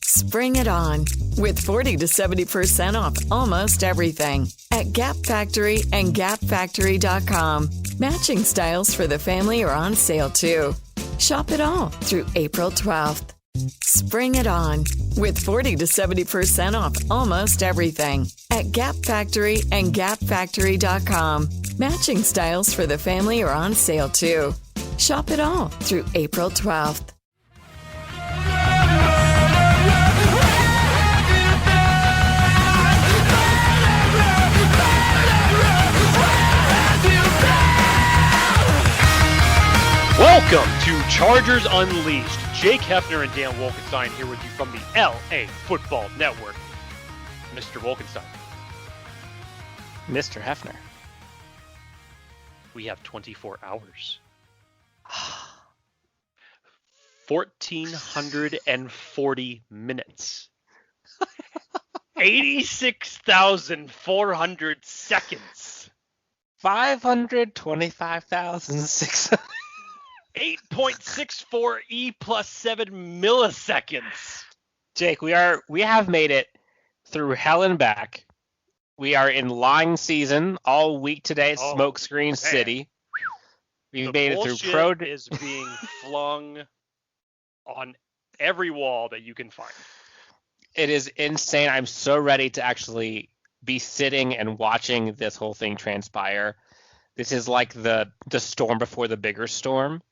Spring it on with 40 to 70% off almost everything at Gap Factory and gapfactory.com. Matching styles for the family are on sale too. Shop it all through April 12th. Spring it on with 40 to 70% off almost everything at Gap Factory and gapfactory.com. Matching styles for the family are on sale too. Shop it all through April 12th. Welcome to Chargers Unleashed. Jake Hefner and Dan Wolkenstein here with you from the LAFB Network. Mr. Wolkenstein. Mr. Hefner. We have 24 hours. 1,440 minutes. 86,400 seconds. 525,600. 8.64 E plus 7 milliseconds. Jake, we have made it through hell and back. We are in line season all week today at Smokescreen City. We've made it through pro is being flung on every wall that you can find. It is insane. I'm so ready to actually be sitting and watching this whole thing transpire. This is like the storm before the bigger storm.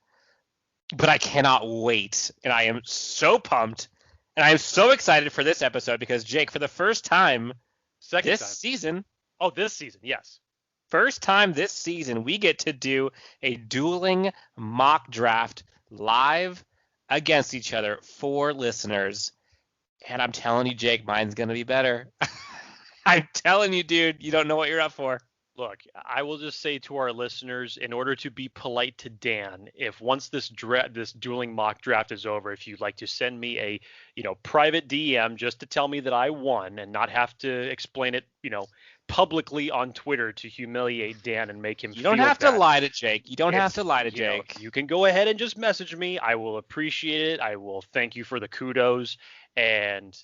But I cannot wait, and I am so pumped, and I am so excited for this episode because, Jake, for the first time this season. Oh, this season, yes. First time this season, we get to do a dueling mock draft live against each other for listeners. And I'm telling you, Jake, mine's going to be better. I'm telling you, dude, you don't know what you're up for. Look, I will just say to our listeners, in order to be polite to Dan, if once this dueling mock draft is over, if you'd like to send me a, private DM just to tell me that I won and not have to explain it, publicly on Twitter to humiliate Dan and make him feel bad. You don't have to lie to Jake. You don't have to lie to Jake. You can go ahead and just message me. I will appreciate it. I will thank you for the kudos, and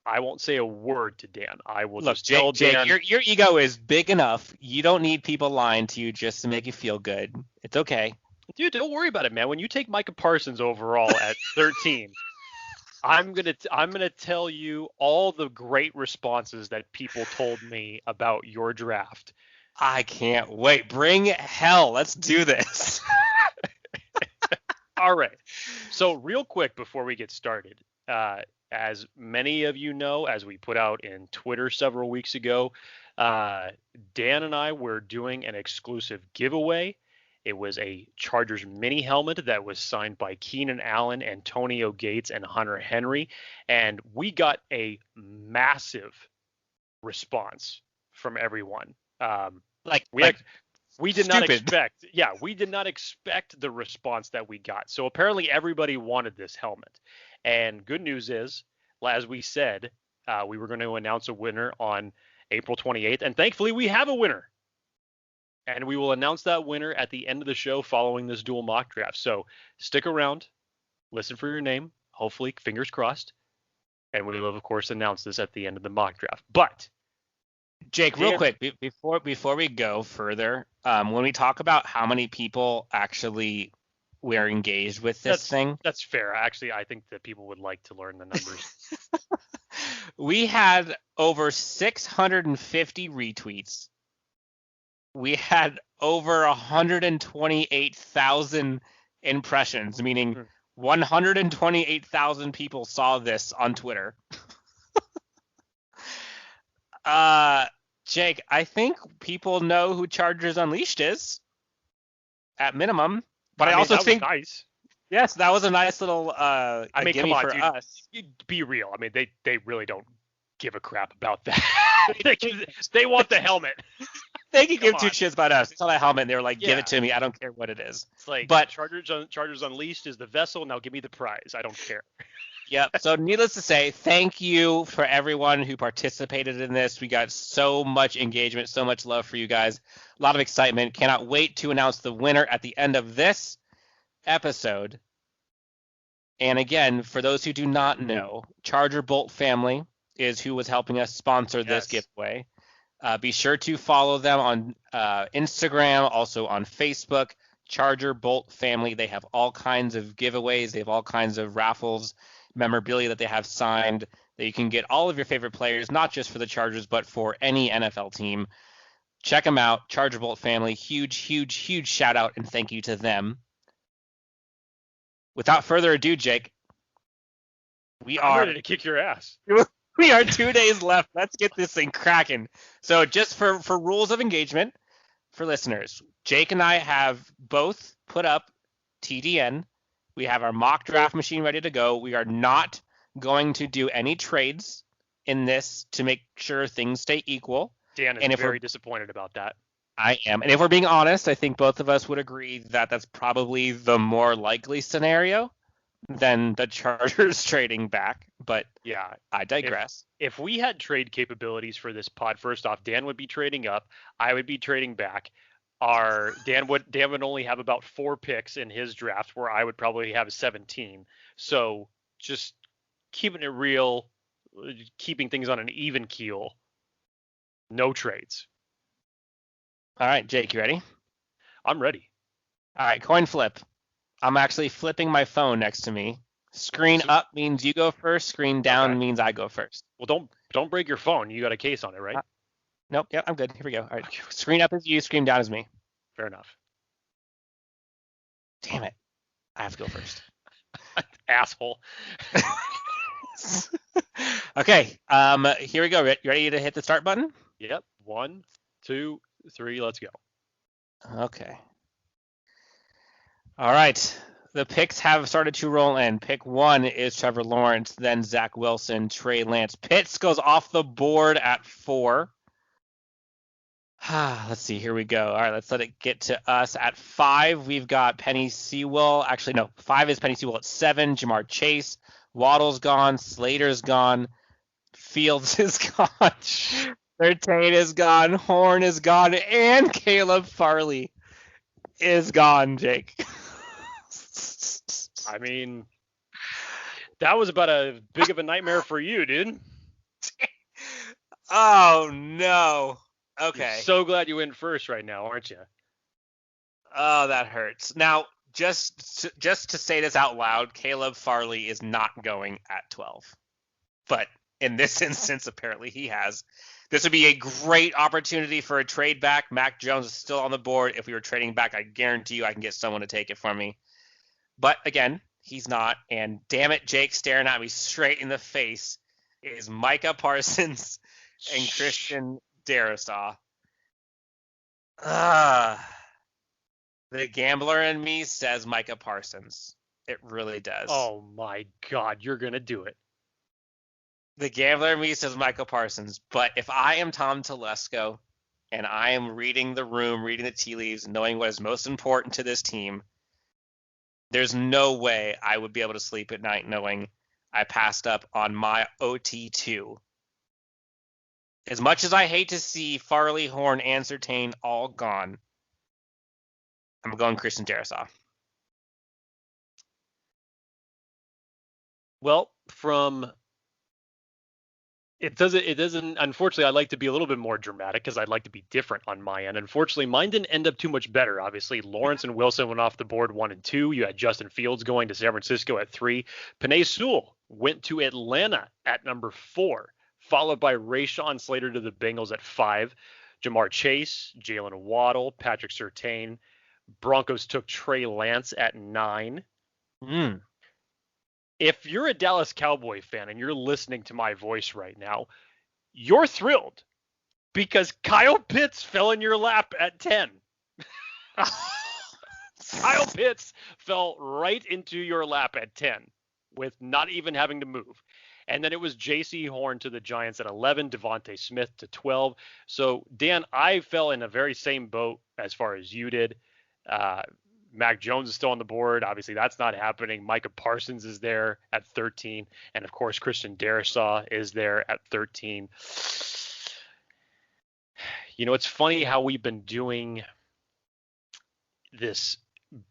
I won't say a word to Dan. I will just tell Dan. Jake, your ego is big enough. You don't need people lying to you just to make you feel good. It's okay. Dude, don't worry about it, man. When you take Micah Parsons overall at 13, I'm gonna tell you all the great responses that people told me about your draft. I can't wait. Bring hell. Let's do this. All right. So real quick before we get started, as many of you know, as we put out in Twitter several weeks ago, Dan and I were doing an exclusive giveaway. It was a Chargers mini helmet that was signed by Keenan Allen, Antonio Gates, and Hunter Henry. And we got a massive response from everyone. We did not expect the response that we got. So apparently everybody wanted this helmet. And good news is, as we said, we were going to announce a winner on April 28th. And thankfully we have a winner. And we will announce that winner at the end of the show following this dual mock draft. So stick around, listen for your name, hopefully, fingers crossed. And we will, of course, announce this at the end of the mock draft. But Jake, real quick, before we go further, when we talk about how many people actually were engaged with this thing. That's fair. Actually, I think that people would like to learn the numbers. We had over 650 retweets. We had over 128,000 impressions, meaning 128,000 people saw this on Twitter. Jake, I think people know who Chargers Unleashed is, at minimum. But I also think, nice. Yes, that was a nice little gimme for dude, us. Be real. I mean, they really don't give a crap about that. they want the helmet. They can give two shits about us. It's not a helmet. And they were like, give it to me. I don't care what it is. It's like, but Chargers Unleashed is the vessel. Now give me the prize. I don't care. Yep. So needless to say, thank you for everyone who participated in this. We got so much engagement, so much love for you guys. A lot of excitement. Cannot wait to announce the winner at the end of this episode. And again, for those who do not know, Charger Bolt family is who was helping us sponsor this giveaway. Be sure to follow them on Instagram, also on Facebook, Charger Bolt family. They have all kinds of giveaways. They have all kinds of raffles, memorabilia that they have signed that you can get all of your favorite players, not just for the Chargers, but for any NFL team. Check them out, Charger Bolt family. Huge, huge, huge shout out and thank you to them. Without further ado, Jake, I'm ready to kick your ass. We are 2 days left. Let's get this thing cracking. So just for rules of engagement for listeners, Jake and I have both put up TDN. We have our mock draft machine ready to go. We are not going to do any trades in this to make sure things stay equal. Dan is very disappointed about that. I am. And if we're being honest, I think both of us would agree that that's probably the more likely scenario than the Chargers trading back. But yeah, I digress. If we had trade capabilities for this pod, first off, Dan would be trading up. I would be trading back. Dan would only have about 4 picks in his draft, where I would probably have 17. So just keeping it real, keeping things on an even keel. No trades. All right, Jake, you ready? I'm ready. All right, coin flip. I'm actually flipping my phone next to me. Screen up means you go first. Screen down means I go first. Well, don't break your phone. You got a case on it, right? Nope. Yep, I'm good. Here we go. All right. Screen up is you. Screen down is me. Fair enough. Damn it. I have to go first. Asshole. Okay. Here we go. You ready to hit the start button? Yep. 1, 2, 3. Let's go. Okay. All right. The picks have started to roll in. Pick 1 is Trevor Lawrence, then Zach Wilson, Trey Lance. Pitts goes off the board at 4. Let's see. Here we go. All right. Let's let it get to us. At 5, we've got Penny Sewell. Actually, no. 5 is Penny Sewell at 7. Jamar Chase. Waddle's gone. Slater's gone. Fields is gone. Surtain is gone. Horn is gone. And Caleb Farley is gone, Jake. I mean, that was about as big of a nightmare for you, dude. Oh, no. Okay. You're so glad you went first right now, aren't you? Oh, that hurts. Now, just to say this out loud, Caleb Farley is not going at 12. But in this instance, apparently he has. This would be a great opportunity for a trade back. Mac Jones is still on the board. If we were trading back, I guarantee you I can get someone to take it for me. But again, he's not. And damn it, Jake, staring at me straight in the face is Micah Parsons and Christian Darrisaw. The gambler in me says Micah Parsons. It really does. Oh my God, you're going to do it. The gambler in me says Micah Parsons. But if I am Tom Telesco and I am reading the room, reading the tea leaves, knowing what is most important to this team, there's no way I would be able to sleep at night knowing I passed up on my OT2. As much as I hate to see Farley, Horn, and Surtain all gone, I'm going Christian Darrisaw. Well, it doesn't. Unfortunately, I'd like to be a little bit more dramatic because I'd like to be different on my end. Unfortunately, mine didn't end up too much better. Obviously, Lawrence and Wilson went off the board 1 and 2. You had Justin Fields going to San Francisco at 3. Penei Sewell went to Atlanta at number 4, followed by Rashawn Slater to the Bengals at 5. Jamar Chase, Jalen Waddle, Patrick Surtain. Broncos took Trey Lance at 9. If you're a Dallas Cowboy fan and you're listening to my voice right now, you're thrilled because Kyle Pitts fell in your lap at 10. Kyle Pitts fell right into your lap at 10 with not even having to move. And then it was J.C. Horn to the Giants at 11, Devontae Smith to 12. So, Dan, I fell in the very same boat as far as you did. Mac Jones is still on the board. Obviously, that's not happening. Micah Parsons is there at 13. And, of course, Christian Darrisaw is there at 13. You know, it's funny how we've been doing this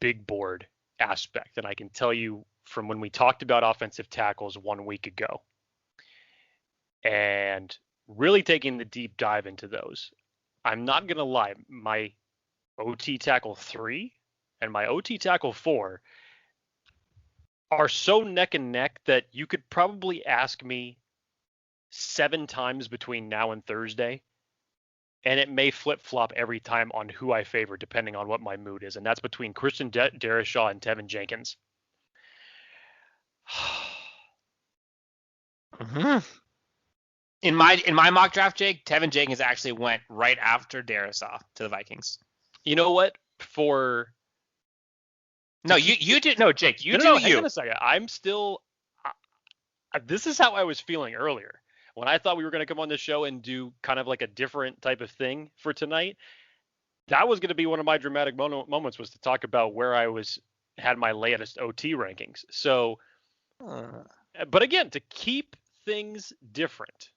big board aspect. And I can tell you from when we talked about offensive tackles 1 week ago, and really taking the deep dive into those. I'm not going to lie, my OT tackle 3 and my OT tackle 4 are so neck and neck that you could probably ask me 7 times between now and Thursday, and it may flip-flop every time on who I favor depending on what my mood is, and that's between Christian Darrisaw and Tevin Jenkins. Mm-hmm. In my mock draft, Jake, Tevin Jenkins actually went right after Darrisaw to the Vikings. You know what? You did. No, Jake, you No, do hang you. on a second. I'm still. This is how I was feeling earlier when I thought we were going to come on the show and do kind of like a different type of thing for tonight. That was going to be one of my dramatic moments, was to talk about where I had my latest OT rankings. So, but again, to keep things different.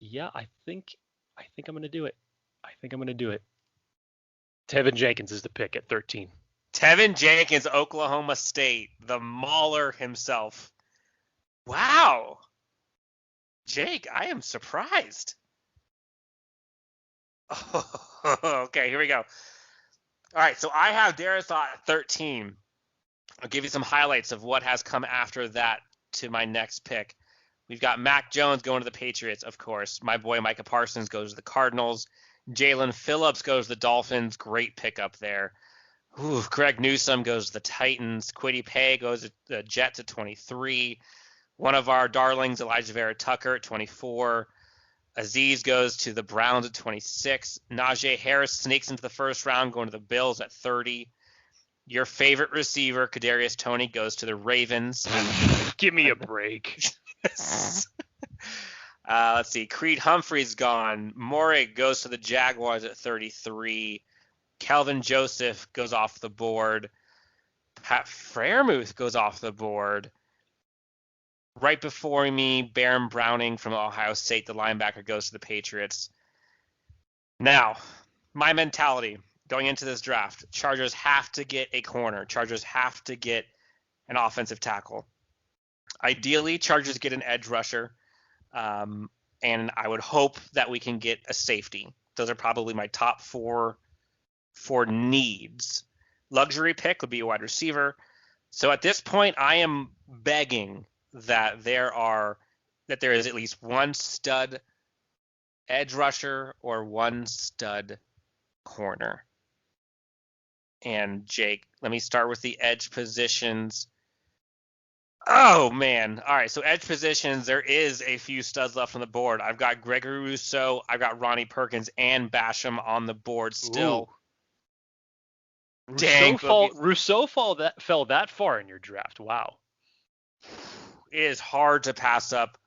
Yeah, I think I'm going to do it. Tevin Jenkins is the pick at 13. Tevin Jenkins, Oklahoma State, the mauler himself. Wow. Jake, I am surprised. Okay, here we go. All right, so I have Darrisaw at 13. I'll give you some highlights of what has come after that to my next pick. We've got Mac Jones going to the Patriots, of course. My boy Micah Parsons goes to the Cardinals. Jalen Phillips goes to the Dolphins. Great pickup there. Greg Newsome goes to the Titans. Kwity Paye goes to the Jets at 23. One of our darlings, Elijah Vera Tucker at 24. Aziz goes to the Browns at 26. Najee Harris sneaks into the first round, going to the Bills at 30. Your favorite receiver, Kadarius Toney, goes to the Ravens. Give me a break. Let's see. Creed Humphrey's gone. Morig goes to the Jaguars at 33. Kelvin Joseph goes off the board. Pat Freiermuth goes off the board. Right before me, Baron Browning from Ohio State, the linebacker, goes to the Patriots. Now, my mentality going into this draft, Chargers have to get a corner. Chargers have to get an offensive tackle. Ideally, Chargers get an edge rusher, and I would hope that we can get a safety. Those are probably my top four needs. Luxury pick would be a wide receiver. So at this point, I am begging that there is at least one stud edge rusher or one stud corner. And Jake, let me start with the edge positions. Oh, man. All right, so edge positions, there is a few studs left on the board. I've got Gregory Rousseau, I've got Ronnie Perkins, and Basham on the board still. Ooh. Dang. Rousseau fell that far in your draft. Wow. It is hard to pass up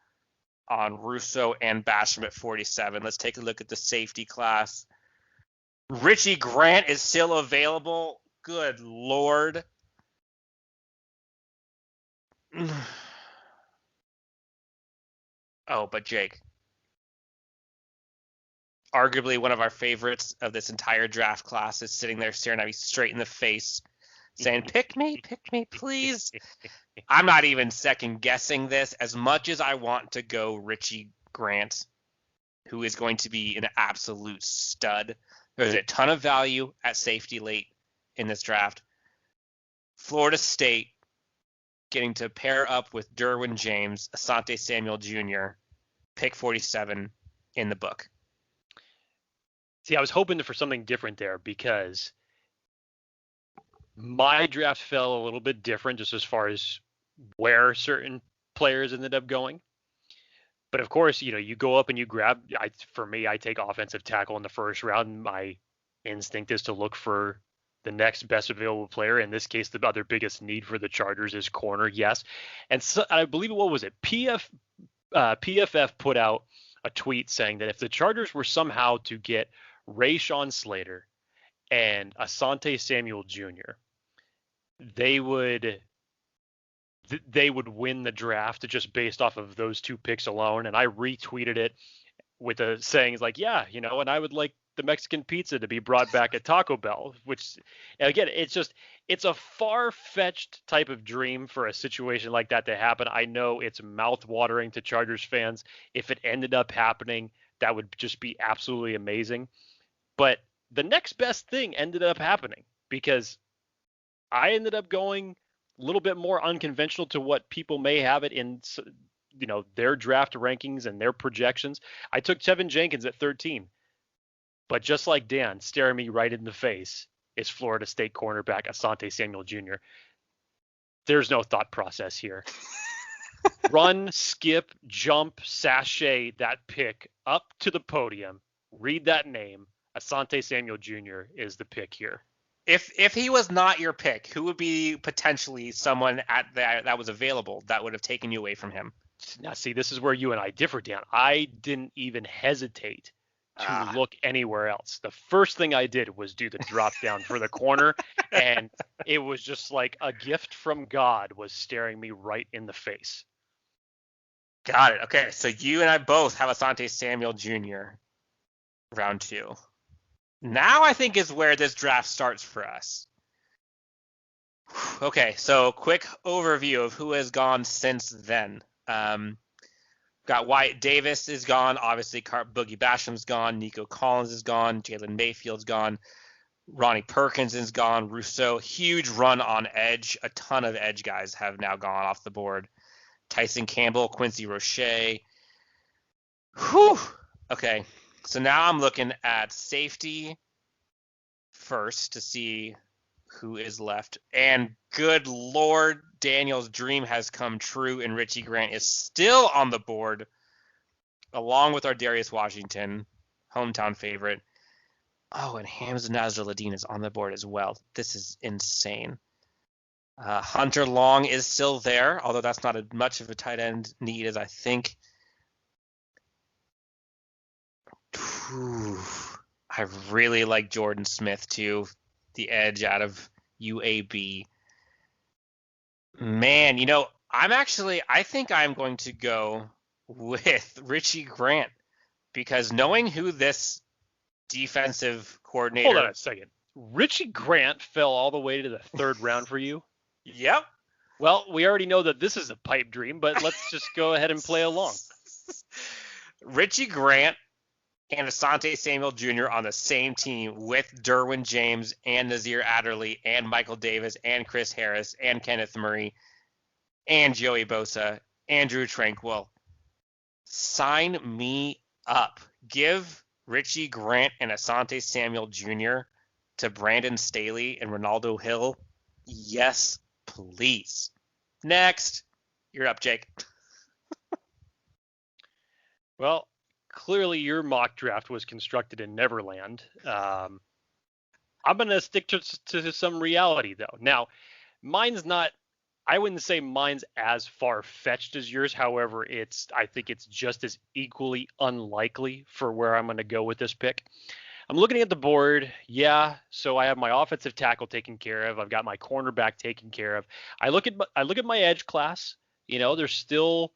on Rousseau and Basham at 47. Let's take a look at the safety class. Richie Grant is still available. Good Lord. Oh, but Jake, arguably one of our favorites of this entire draft class, is sitting there staring at me straight in the face, saying, pick me, please. I'm not even second guessing this as much as I want to go Richie Grant, who is going to be an absolute stud. There's a ton of value at safety late in this draft. Florida State getting to pair up with Derwin James, Asante Samuel Jr., pick 47 in the book. See, I was hoping for something different there because my draft fell a little bit different just as far as where certain players ended up going. But of course, you go up and you grab, for me, I take offensive tackle in the first round. My instinct is to look for the next best available player. In this case, the other biggest need for the Chargers is corner, yes. And so, I believe, what was it? PFF put out a tweet saying that if the Chargers were somehow to get Rashawn Slater and Asante Samuel Jr., they would win the draft just based off of those two picks alone. And I retweeted it with a saying like, yeah, you know, and I would like the Mexican pizza to be brought back at Taco Bell, which again, it's a far-fetched type of dream for a situation like that to happen. I know it's mouth-watering to Chargers fans. If it ended up happening, that would just be absolutely amazing. But the next best thing ended up happening because I ended up going a little bit more unconventional to what people may have it in, you know, their draft rankings and their projections. I took Tevin Jenkins at 13. But just like Dan, staring me right in the face is Florida State cornerback Asante Samuel Jr. There's no thought process here. Run, skip, jump, sashay that pick up to the podium. Read that name. Asante Samuel Jr. is the pick here. If he was not your pick, who would be potentially someone at that was available that would have taken you away from him? Now, see, this is where you and I differ, Dan. I didn't even hesitate to look anywhere else. The first thing I did was do the drop down for the corner, and it was just like a gift from God was staring me right in the face. Got it. Okay, so you and I both have Asante Samuel Jr. round 2. Now I think is where this draft starts for us. Okay, so quick overview of who has gone since then. Got Wyatt Davis is gone. Obviously, Boogie Basham's gone. Nico Collins is gone. Jalen Mayfield's gone. Ronnie Perkins is gone. Rousseau, huge run on edge. A ton of edge guys have now gone off the board. Tyson Campbell, Quincy Roche. Whew. Okay, so now I'm looking at safety first to see who is left. And good Lord, Daniel's dream has come true, and Richie Grant is still on the board, along with our Darius Washington, hometown favorite. Oh, and Hamza Nasruddin is on the board as well. This is insane. Hunter Long is still there, although that's not as much of a tight end need as I think. I really like Jordan Smith, too, the edge out of UAB. Man, you know, I think I'm going to go with Richie Grant because knowing who this defensive coordinator... Hold on a second. Richie Grant fell all the way to the 3rd round for you? Yep. Well, we already know that this is a pipe dream, but let's just go ahead and play along. Richie Grant and Asante Samuel Jr. on the same team with Derwin James and Nazir Adderley and Michael Davis and Chris Harris and Kenneth Murray and Joey Bosa and Drew Tranquil. Sign me up. Give Richie Grant and Asante Samuel Jr. to Brandon Staley and Ronaldo Hill. Yes, please. Next. You're up, Jake. Well, clearly your mock draft was constructed in Neverland. I'm going to stick to some reality, though. Now, mine's not, I wouldn't say mine's as far-fetched as yours. However, I think it's just as equally unlikely for where I'm going to go with this pick. I'm looking at the board. Yeah, so I have my offensive tackle taken care of. I've got my cornerback taken care of. I look at my edge class. You know, there's still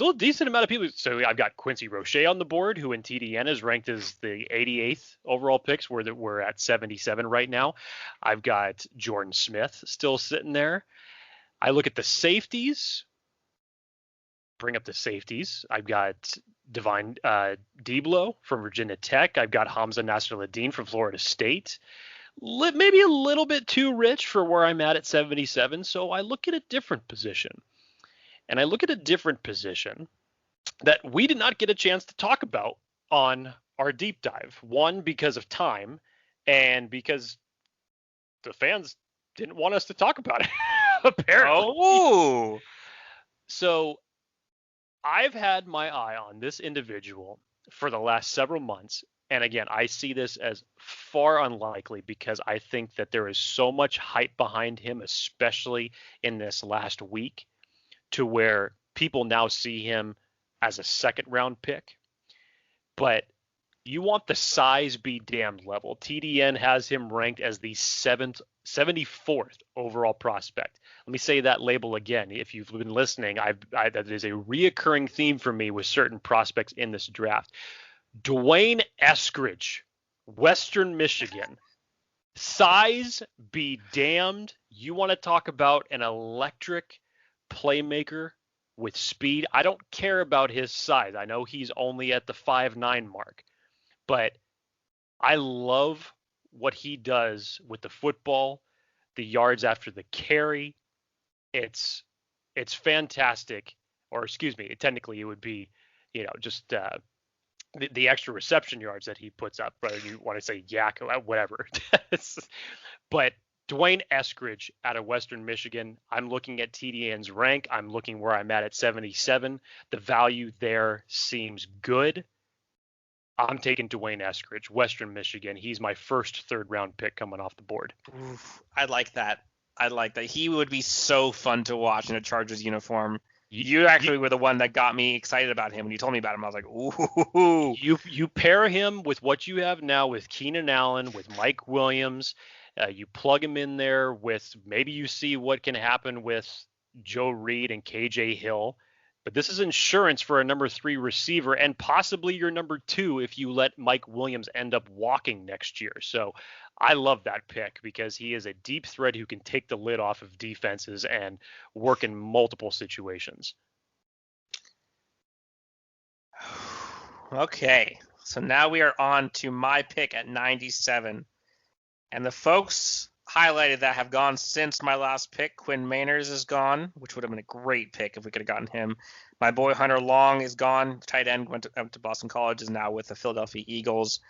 a decent amount of people. So I've got Quincy Roche on the board, who in TDN is ranked as the 88th overall picks. We're at 77 right now. I've got Jordan Smith still sitting there. I look at the safeties. Bring up the safeties. I've got Divine Deablo from Virginia Tech. I've got Hamza Nasruddin from Florida State. Maybe a little bit too rich for where I'm at 77. So I look at a different position. And I look at a different position that we did not get a chance to talk about on our deep dive. One, because of time, and because the fans didn't want us to talk about it, apparently. Oh! So I've had my eye on this individual for the last several months. And again, I see this as far unlikely because I think that there is so much hype behind him, especially in this last week, to where people now see him as a 2nd round pick. But you want the size be damned level. TDN has him ranked as the 74th overall prospect. Let me say that label again. If you've been listening, that is a reoccurring theme for me with certain prospects in this draft. Dwayne Eskridge, Western Michigan. Size be damned. You want to talk about an electric playmaker with speed? I don't care about his size. I know he's only at the 5'9" mark, but I love what he does with the football, the yards after the carry. It's fantastic. Or excuse me, technically it would be, just the extra reception yards that he puts up, whether you want to say yak or whatever. But Dwayne Eskridge out of Western Michigan, I'm looking at TDN's rank. I'm looking where I'm at 77. The value there seems good. I'm taking Dwayne Eskridge, Western Michigan. He's my first third-round pick coming off the board. Oof, I like that. He would be so fun to watch in a Chargers uniform. You actually were the one that got me excited about him. When you told me about him, I was like, ooh. You pair him with what you have now with Keenan Allen, with Mike Williams. You plug him in there with maybe you see what can happen with Joe Reed and KJ Hill. But this is insurance for a number 3 receiver and possibly your number 2 if you let Mike Williams end up walking next year. So I love that pick because he is a deep threat who can take the lid off of defenses and work in multiple situations. Okay, so now we are on to my pick at 97. And the folks highlighted that have gone since my last pick. Quinn Meinerz is gone, which would have been a great pick if we could have gotten him. My boy Hunter Long is gone. Tight end went to Boston College, is now with the Philadelphia Eagles.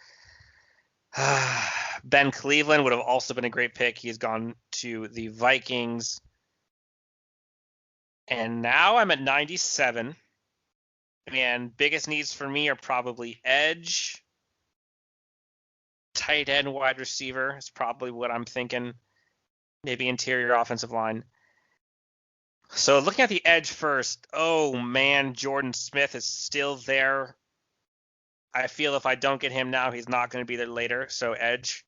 Ben Cleveland would have also been a great pick. He has gone to the Vikings. And now I'm at 97. And biggest needs for me are probably edge. Tight end, wide receiver is probably what I'm thinking. Maybe interior offensive line. So looking at the edge first, oh man, Jordan Smith is still there. I feel if I don't get him now, he's not going to be there later. So edge,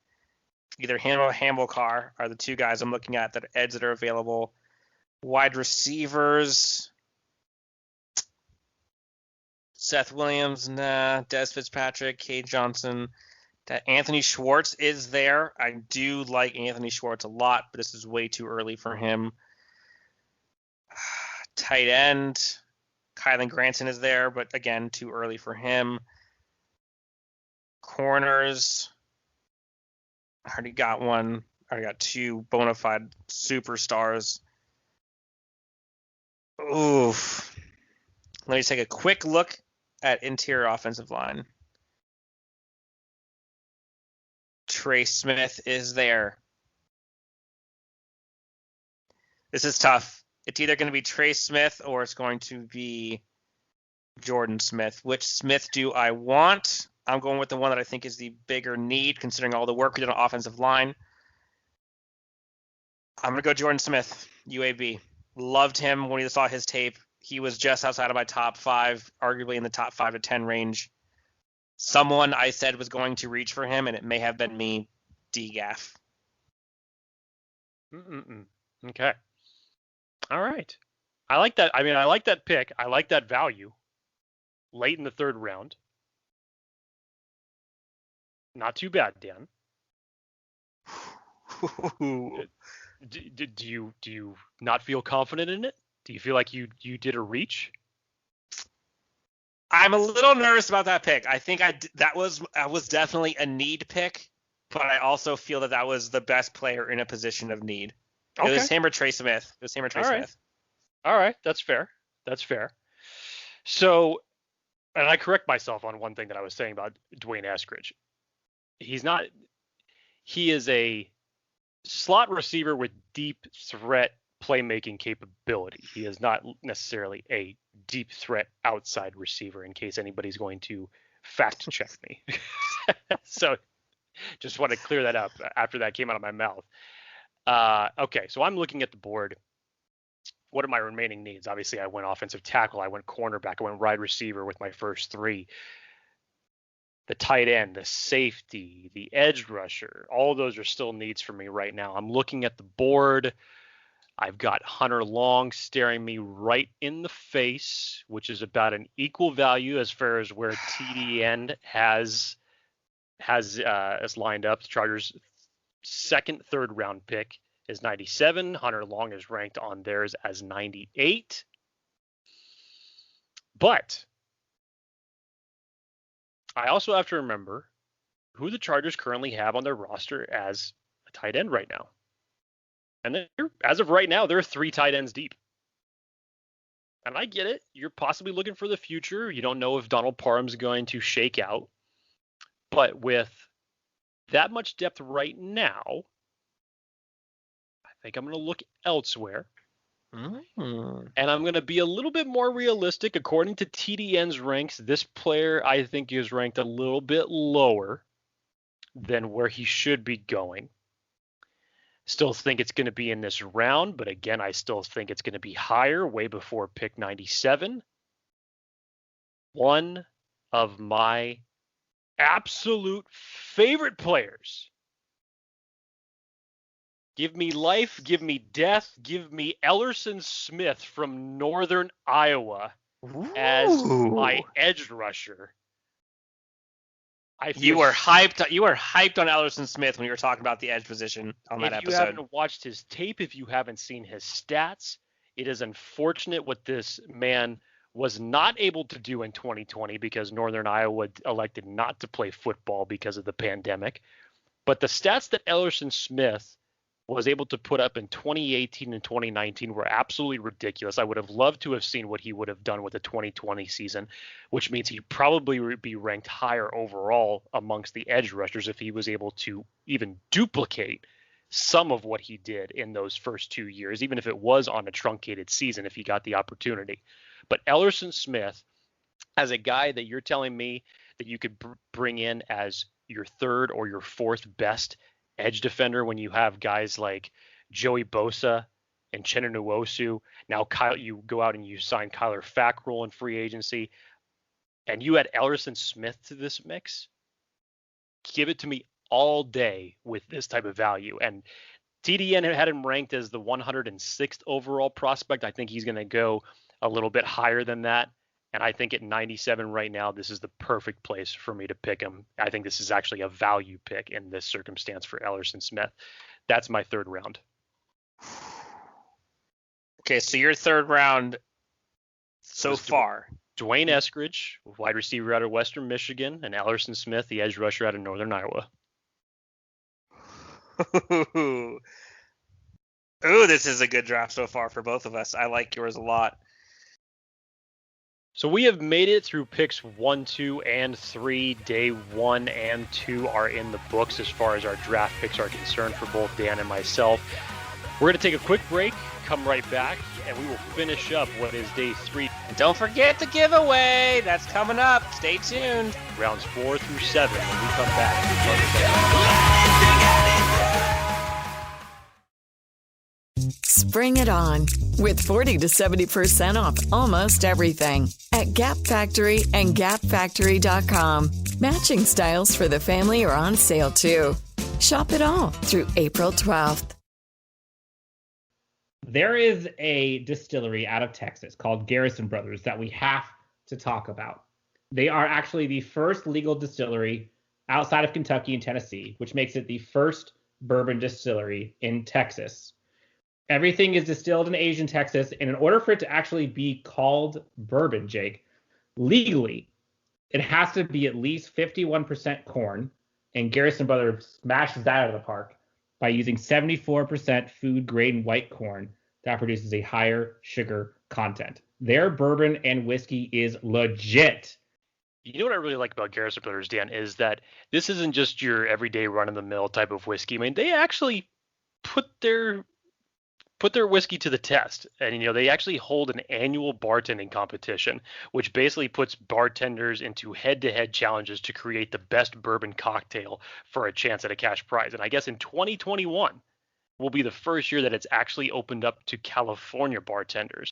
either him or Hamilcar are the two guys I'm looking at that are edge that are available. Wide receivers, Seth Williams, nah. Des Fitzpatrick, Cade Johnson. That Anthony Schwartz is there. I do like Anthony Schwartz a lot, but this is way too early for him. Tight end, Kylan Granson is there, but again, too early for him. Corners, I already got one. I already got 2 bona fide superstars. Oof. Let me take a quick look at interior offensive line. Trey Smith is there. This is tough. It's either going to be Trey Smith or it's going to be Jordan Smith. Which Smith do I want? I'm going with the one that I think is the bigger need, considering all the work we did on offensive line. I'm going to go Jordan Smith, UAB. Loved him when we saw his tape. He was just outside of my top 5, arguably in the top 5 to 10 range. Someone I said was going to reach for him, and it may have been me, DGAF. Okay. All right. I like that. I mean, I like that pick. I like that value. Late in the 3rd round. Not too bad, Dan. Do you not feel confident in it? Do you feel like you did a reach? I'm a little nervous about that pick. I think that was definitely a need pick, but I also feel that was the best player in a position of need. Okay. It was him or Trey Smith. All right, that's fair. So, and I correct myself on one thing that I was saying about Dwayne Eskridge. He is a slot receiver with deep threat playmaking capability. He is not necessarily a deep threat outside receiver, in case anybody's going to fact check me. So just want to clear that up after that came out of my mouth. Okay, so I'm looking at the board. What are my remaining needs? Obviously, I went offensive tackle, I went cornerback, I went wide receiver with my first 3. The tight end, the safety, the edge rusher, all of those are still needs for me right now. I'm looking at the board. I've got Hunter Long staring me right in the face, which is about an equal value as far as where TDN has lined up. The Chargers' second, third round pick is 97. Hunter Long is ranked on theirs as 98. But I also have to remember who the Chargers currently have on their roster as a tight end right now. And as of right now, they're 3 tight ends deep. And I get it. You're possibly looking for the future. You don't know if Donald Parham's going to shake out. But with that much depth right now, I think I'm going to look elsewhere. And I'm going to be a little bit more realistic. According to TDN's ranks, this player, I think, is ranked a little bit lower than where he should be going. Still think it's going to be in this round, but again, I still think it's going to be higher, way before pick 97. One of my absolute favorite players. Give me life, give me death, give me Ellerson Smith from Northern Iowa as my edge rusher. You were hyped. You were hyped on Ellerson Smith when you were talking about the edge position on that episode. If you haven't watched his tape, if you haven't seen his stats, it is unfortunate what this man was not able to do in 2020 because Northern Iowa elected not to play football because of the pandemic. But the stats that Ellerson Smith was able to put up in 2018 and 2019 were absolutely ridiculous. I would have loved to have seen what he would have done with the 2020 season, which means he'd probably be ranked higher overall amongst the edge rushers if he was able to even duplicate some of what he did in those first 2 years, even if it was on a truncated season, if he got the opportunity. But Ellerson Smith, as a guy that you're telling me that you could bring in as your third or your fourth best edge defender when you have guys like Joey Bosa and Chenna Nwosu. Now you go out and you sign Kyler Fackrell in free agency, and you add Ellerson Smith to this mix. Give it to me all day with this type of value. And TDN had him ranked as the 106th overall prospect. I think he's going to go a little bit higher than that. And I think at 97 right now, this is the perfect place for me to pick him. I think this is actually a value pick in this circumstance for Ellerson Smith. That's my third round. Okay, so your third round so far. Dwayne Eskridge, wide receiver out of Western Michigan, and Ellerson Smith, the edge rusher out of Northern Iowa. Ooh, this is a good draft so far for both of us. I like yours a lot. So we have made it through picks 1, 2, and 3. Day 1 and 2 are in the books as far as our draft picks are concerned for both Dan and myself. We're going to take a quick break, come right back, and we will finish up what is day 3. And don't forget the giveaway. That's coming up. Stay tuned. Rounds 4 through 7 when we come back. Spring it on with 40 to 70% off almost everything at Gap Factory and GapFactory.com. Matching styles for the family are on sale too. Shop it all through April 12th. There is a distillery out of Texas called Garrison Brothers that we have to talk about. They are actually the first legal distillery outside of Kentucky and Tennessee, which makes it the first bourbon distillery in Texas. Everything is distilled in Asian Texas, and in order for it to actually be called bourbon, Jake, legally, it has to be at least 51% corn, and Garrison Brothers smashes that out of the park by using 74% food-grade white corn that produces a higher sugar content. Their bourbon and whiskey is legit. You know what I really like about Garrison Brothers, Dan, is that this isn't just your everyday run-of-the-mill type of whiskey. I mean, they actually put their whiskey to the test. And, they actually hold an annual bartending competition, which basically puts bartenders into head-to-head challenges to create the best bourbon cocktail for a chance at a cash prize. And I guess in 2021 will be the first year that it's actually opened up to California bartenders.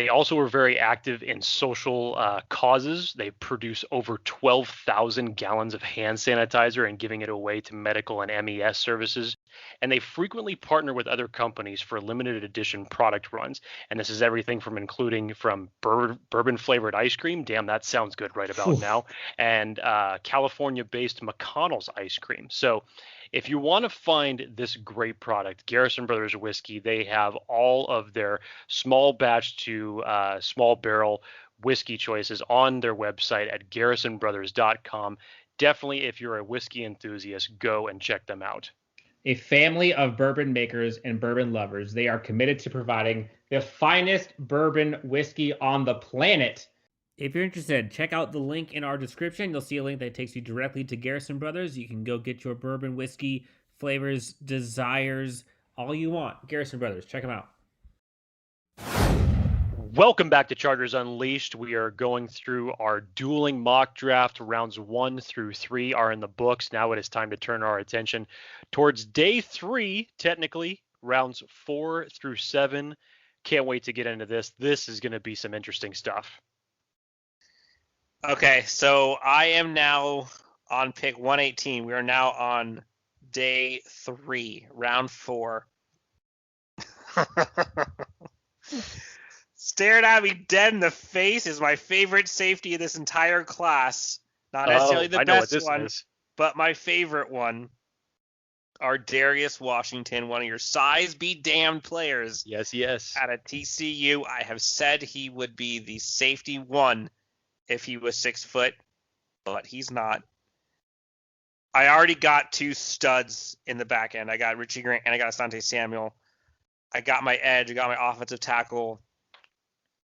They also were very active in social causes. They produce over 12,000 gallons of hand sanitizer and giving it away to medical and MES services. And they frequently partner with other companies for limited edition product runs. And this is everything from including from bourbon flavored ice cream. Damn, that sounds good right about now. And California-based McConnell's ice cream. So if you want to find this great product, Garrison Brothers Whiskey, they have all of their small batch to small barrel whiskey choices on their website at garrisonbrothers.com. Definitely, if you're a whiskey enthusiast, go and check them out. A family of bourbon makers and bourbon lovers. They are committed to providing the finest bourbon whiskey on the planet. If you're interested, check out the link in our description. You'll see a link that takes you directly to Garrison Brothers. You can go get your bourbon whiskey flavors, desires, all you want. Garrison Brothers, check them out. Welcome back to Chargers Unleashed. We are going through our dueling mock draft. Rounds 1 through 3 are in the books. Now it is time to turn our attention towards day 3, technically, rounds 4 through 7. Can't wait to get into this. This is going to be some interesting stuff. Okay, so I am now on pick 118. We are now on day 3, round 4. Staring at me dead in the face is my favorite safety of this entire class. Not necessarily the best one, but my favorite one. Our Darius Washington, one of your size be damned players. Yes. At a TCU, I have said he would be the safety 1 if he was 6 foot, but he's not. I already got 2 studs in the back end. I got Richie Grant and I got Asante Samuel. I got my edge. I got my offensive tackle.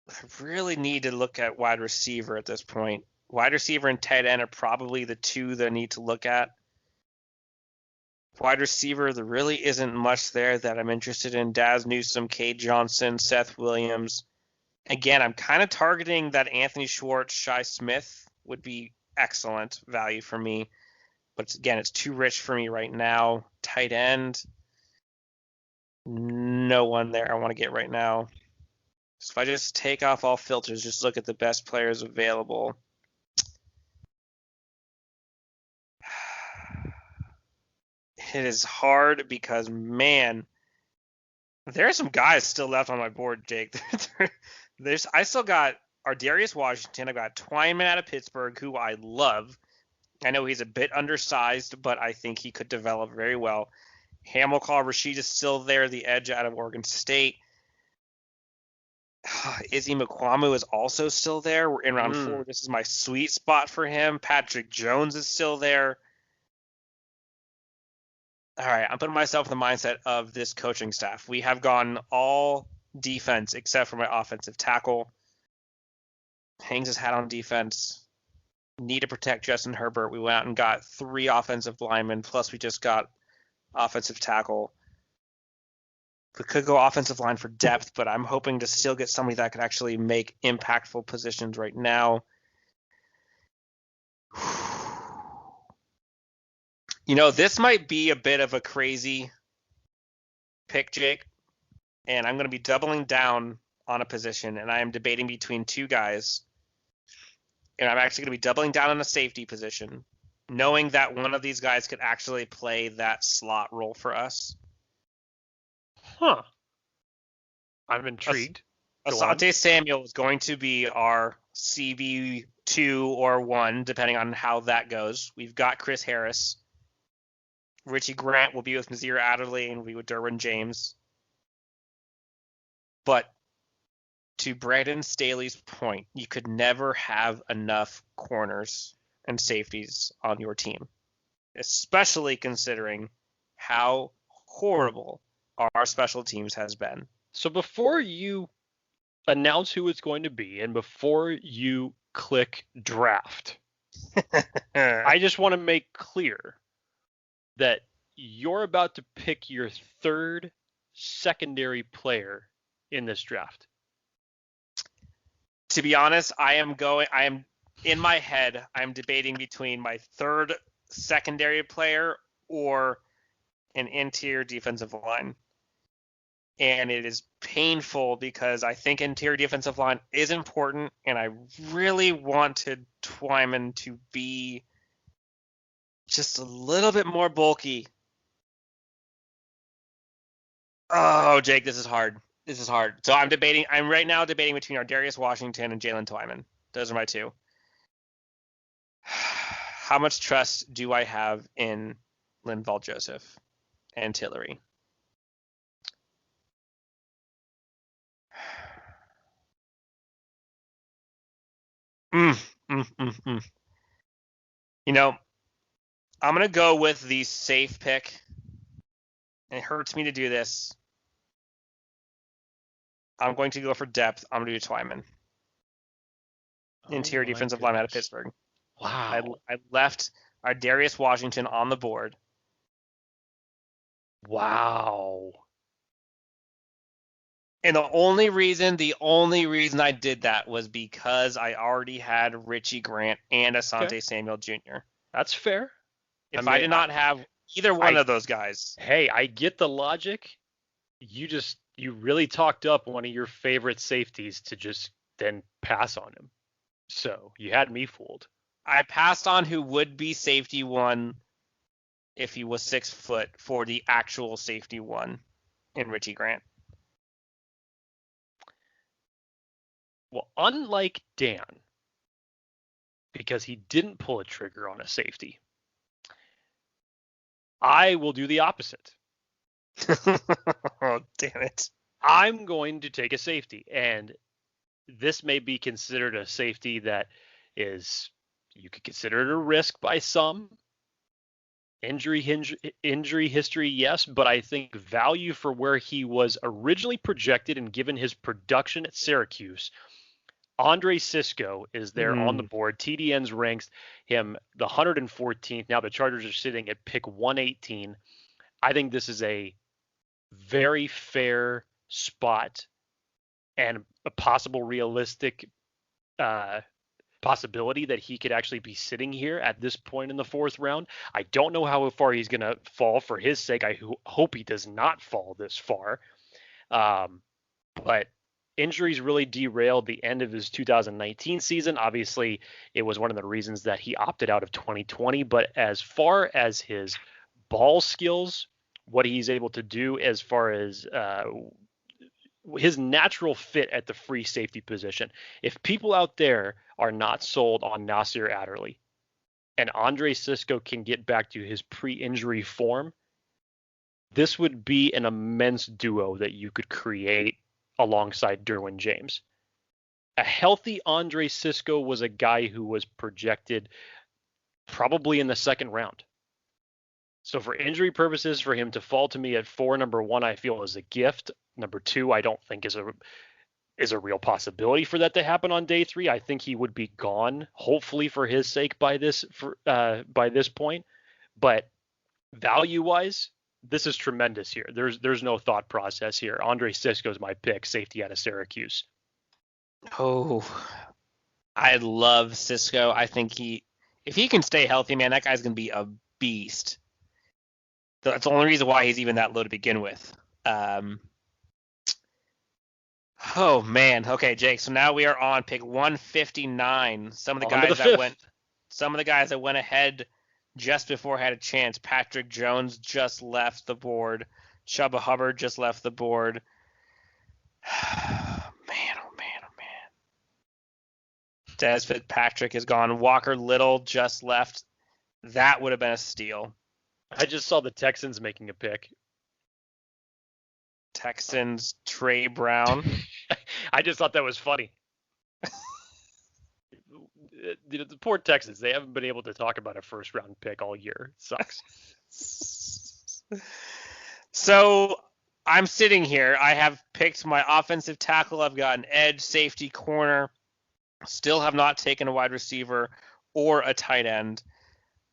I really need to look at wide receiver at this point. Wide receiver and tight end are probably the 2 that I need to look at. Wide receiver, there really isn't much there that I'm interested in. Daz Newsome, Cade Johnson, Seth Williams. Again, I'm kind of targeting that Anthony Schwartz, Shi Smith would be excellent value for me. But again, it's too rich for me right now. Tight end, no one there I want to get right now. So if I just take off all filters, just look at the best players available. It is hard because, man, there are some guys still left on my board, Jake. I still got our Darius Washington. I got Twyman out of Pittsburgh, who I love. I know he's a bit undersized, but I think he could develop very well. Hamilcar Rasheed is still there, the edge out of Oregon State. Izzy McQuamu is also still there. We're in round 4. This is my sweet spot for him. Patrick Jones is still there. All right, I'm putting myself in the mindset of this coaching staff. We have gone all defense except for my offensive tackle. Hangs his hat on defense. Need to protect Justin Herbert. We went out and got 3 offensive linemen, plus we just got offensive tackle. We could go offensive line for depth, but I'm hoping to still get somebody that could actually make impactful positions right now. You know, this might be a bit of a crazy pick, Jake, and I'm going to be doubling down on a position, and I am debating between 2 guys, and I'm actually going to be doubling down on a safety position, knowing that one of these guys could actually play that slot role for us. Huh. I'm intrigued. Asante Samuel is going to be our CB2 or 1, depending on how that goes. We've got Chris Harris. Richie Grant will be with Nazir Adderley and will be with Derwin James. But to Brandon Staley's point, you could never have enough corners and safeties on your team, especially considering how horrible our special teams has been. So before you announce who it's going to be and before you click draft, I just want to make clear that you're about to pick your 3rd secondary player in this draft. To be honest, I am in my head, I'm debating between my 3rd secondary player or an interior defensive line. and it is painful because I think interior defensive line is important, and I really wanted Twyman to be just a little bit more bulky. Oh, Jake, this is hard. So I'm right now debating between Ardarius Washington and Jalen Twyman. Those are my two. How much trust do I have in Linval Joseph and Tillery? You know, I'm going to go with the safe pick. And it hurts me to do this. I'm going to go for depth. I'm going to do Twyman. Interior defensive line out of Pittsburgh. Wow. I left Ardarius Washington on the board. Wow. And the only reason I did that was because I already had Richie Grant and Asante Samuel Jr. That's fair. If I did not have either one of those guys. Hey, I get the logic. You really talked up one of your favorite safeties to just then pass on him. So you had me fooled. I passed on who would be safety one if he was 6 foot for the actual safety one in Richie Grant. Well, unlike Dan, because he didn't pull a trigger on a safety, I will do the opposite. Oh, damn it. I'm going to take a safety, and this may be considered a safety that is, you could consider it a risk by some. Injury history, yes, but I think value for where he was originally projected and given his production at Syracuse, Andre Sisco is there on the board. TDN's ranks him the 114th. Now the Chargers are sitting at pick 118. I think this is a very fair spot and a possible realistic possibility that he could actually be sitting here at this point in the 4th round. I don't know how far he's going to fall. For his sake, I hope he does not fall this far. But injuries really derailed the end of his 2019 season. Obviously, it was one of the reasons that he opted out of 2020. But as far as his ball skills, what he's able to do as far as his natural fit at the free safety position, if people out there are not sold on Nasir Adderley and Andre Sisco can get back to his pre-injury form, this would be an immense duo that you could create alongside Derwin James. A healthy Andre Sisco was a guy who was projected probably in the 2nd round. So for injury purposes, for him to fall to me at 4, number 1, I feel is a gift. Number 2, I don't think is a real possibility for that to happen on day 3. I think he would be gone, hopefully for his sake by this point. But value-wise, this is tremendous here. There's no thought process here. Andre Sisco is my pick, safety out of Syracuse. Oh, I love Sisco. I think if he can stay healthy, man, that guy's going to be a beast. That's the only reason why he's even that low to begin with. Oh, man. Okay, Jake, so now we are on pick 159. Some of the guys that went ahead just before had a chance. Patrick Jones just left the board. Chuba Hubbard just left the board. Man. Des Fitzpatrick is gone. Walker Little just left. That would have been a steal. I just saw the Texans making a pick. Texans, Trey Brown. I just thought that was funny. The poor Texans, they haven't been able to talk about a 1st round pick all year. It sucks. So I'm sitting here. I have picked my offensive tackle. I've got an edge, safety, corner. Still have not taken a wide receiver or a tight end.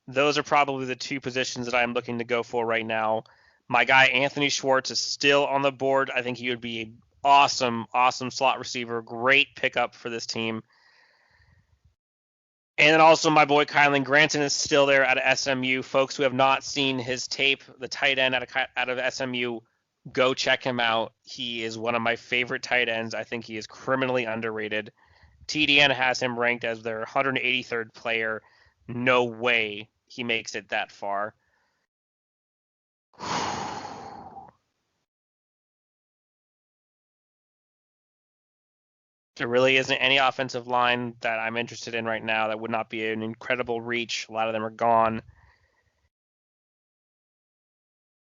Those are probably the 2 positions that I'm looking to go for right now. My guy, Anthony Schwartz, is still on the board. I think he would be an awesome slot receiver. Great pickup for this team. And then also my boy, Kylan Granson, is still there out of SMU. Folks who have not seen his tape, the tight end out of SMU, Go check him out. He is one of my favorite tight ends. I think he is criminally underrated. TDN has him ranked as their 183rd player. No way he makes it that far. There really isn't any offensive line that I'm interested in right now that would not be an incredible reach. A lot of them are gone.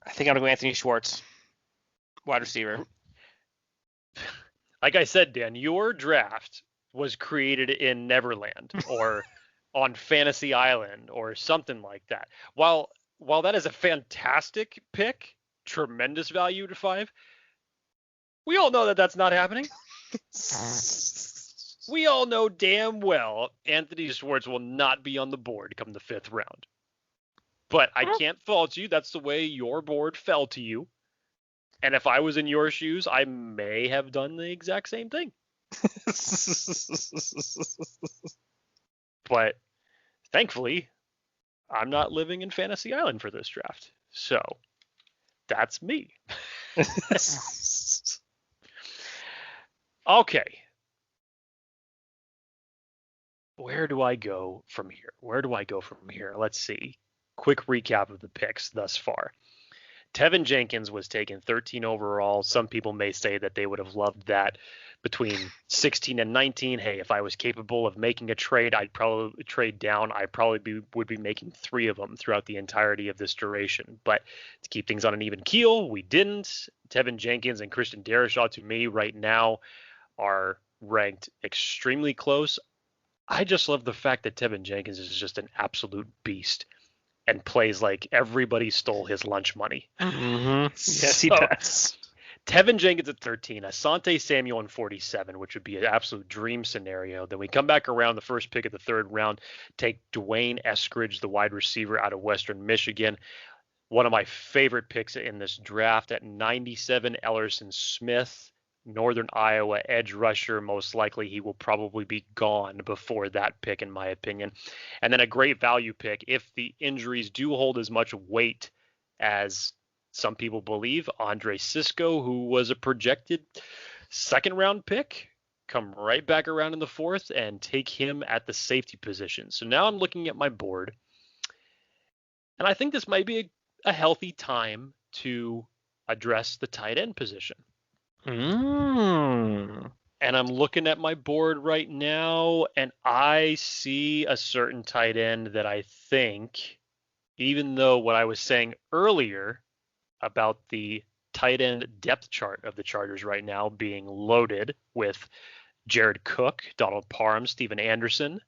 I think I'm going to go Anthony Schwartz, wide receiver. Like I said, Dan, your draft was created in Neverland or on Fantasy Island or something like that. While that is a fantastic pick, tremendous value to 5, we all know that that's not happening. We all know damn well Anthony Schwartz will not be on the board come the 5th round. But I can't fault you. That's the way your board fell to you. And if I was in your shoes, I may have done the exact same thing. But thankfully, I'm not living in Fantasy Island for this draft. So that's me. Okay. Where do I go from here? Let's see. Quick recap of the picks thus far. Tevin Jenkins was taken 13 overall. Some people may say that they would have loved that between 16 and 19. Hey, if I was capable of making a trade, I'd probably trade down. I probably would be making 3 of them throughout the entirety of this duration. But to keep things on an even keel, we didn't. Tevin Jenkins and Christian Darrisaw, to me right now, are ranked extremely close. I just love the fact that Tevin Jenkins is just an absolute beast and plays like everybody stole his lunch money. Mm-hmm. Yes, he does. Tevin Jenkins at 13, Asante Samuel in 47, which would be an absolute dream scenario. Then we come back around the first pick of the 3rd round, take Dwayne Eskridge, the wide receiver out of Western Michigan. One of my favorite picks in this draft at 97, Ellerson Smith, Northern Iowa edge rusher. Most likely he will probably be gone before that pick, in my opinion. And then a great value pick if the injuries do hold as much weight as some people believe. Andre Sisco, who was a projected 2nd round pick, come right back around in the 4th and take him at the safety position. So now I'm looking at my board, and I think this might be a healthy time to address the tight end position. And I'm looking at my board right now, and I see a certain tight end that I think, even though what I was saying earlier about the tight end depth chart of the Chargers right now being loaded with Jared Cook, Donald Parham, Steven Anderson,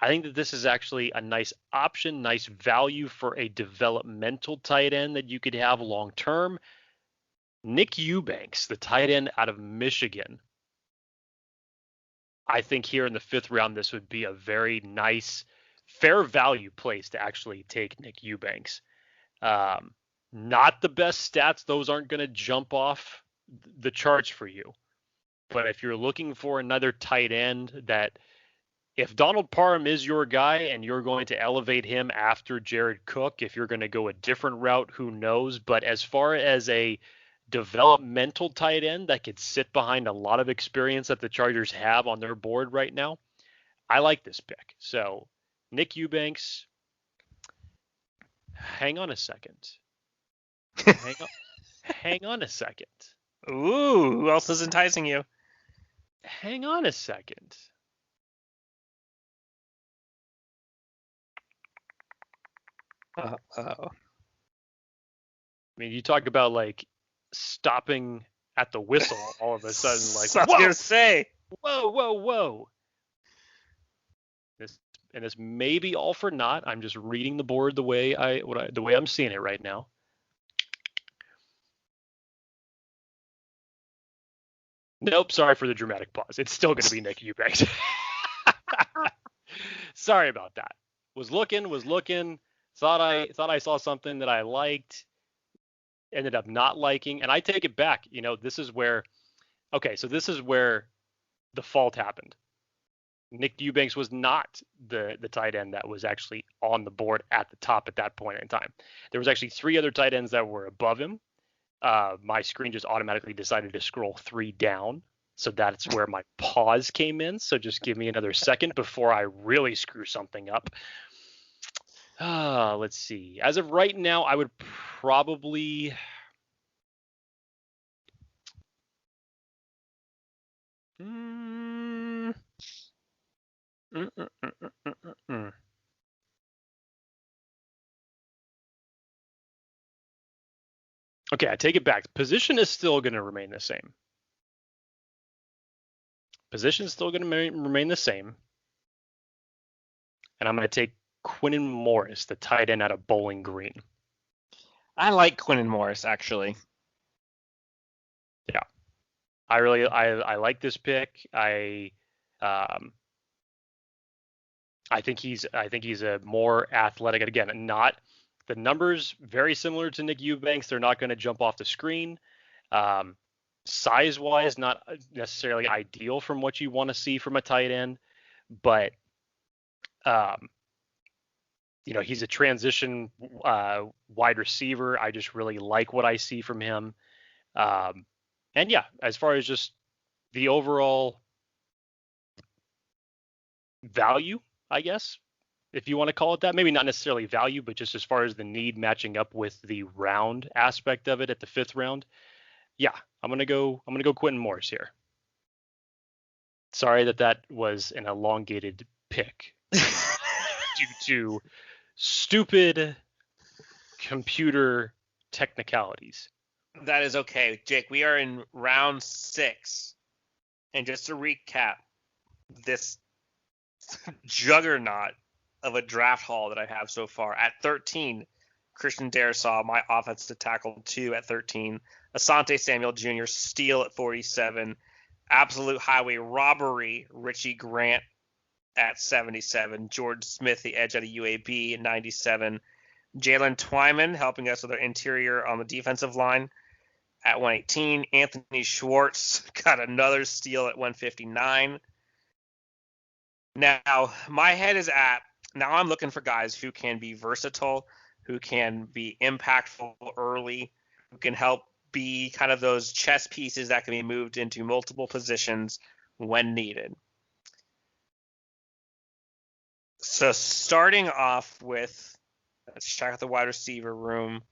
I think that this is actually a nice option, nice value for a developmental tight end that you could have long term. Nick Eubanks, the tight end out of Michigan. I think here in the 5th round, this would be a very nice, fair value place to actually take Nick Eubanks. Not the best stats. Those aren't going to jump off the charts for you. But if you're looking for another tight end that, if Donald Parham is your guy and you're going to elevate him after Jared Cook, if you're going to go a different route, who knows? But as far as a developmental tight end that could sit behind a lot of experience that the Chargers have on their board right now, I like this pick. So Nick Eubanks, hang on a second. Hang on a second. Ooh, who else is enticing you? Hang on a second. Uh-oh. I mean, you talk about like stopping at the whistle all of a sudden, like, I was gonna say, whoa. This may be all for naught. I'm just reading the board the way I'm seeing it right now. Nope, sorry for the dramatic pause. It's still going to be Nick Eubanks. Sorry about that. Was looking. Thought I saw something that I liked. Ended up not liking, and I take it back. You know, this is where the fault happened. Nick Eubanks was not the tight end that was actually on the board at the top at that point in time. There was actually 3 other tight ends that were above him, my screen just automatically decided to scroll 3 down. So that's where my pause came in. So just give me another second before I really screw something up. Let's see. As of right now, I would probably... Okay, I take it back. Position is still going to remain the same. Position is still going to remain the same. And I'm going to take Quinnen Morris, the tight end out of Bowling Green. I like Quinnen Morris, actually. Yeah. I like this pick. I think he's a more athletic, and again, not the numbers very similar to Nick Eubanks. They're not going to jump off the screen. Size-wise, not necessarily ideal from what you want to see from a tight end, but he's a transition wide receiver. I just really like what I see from him. And yeah, as far as just the overall value, I guess, if you want to call it that, maybe not necessarily value, but just as far as the need matching up with the round aspect of it at the 5th round. Yeah, I'm gonna go Quinnen Morris here. Sorry that was an elongated pick due to stupid computer technicalities. That is okay, Jake. We are in round 6, and just to recap this juggernaut of a draft haul that I have so far. At 13, Christian Darrisaw, my offensive tackle 2 at 13. Asante Samuel Jr., steal at 47. Absolute highway robbery, Richie Grant at 77. George Smith, the edge out of UAB at 97. Jalen Twyman helping us with our interior on the defensive line at 118. Anthony Schwartz got another steal at 159. Now, my head is now I'm looking for guys who can be versatile, who can be impactful early, who can help be kind of those chess pieces that can be moved into multiple positions when needed. So starting off with, let's check out the wide receiver room.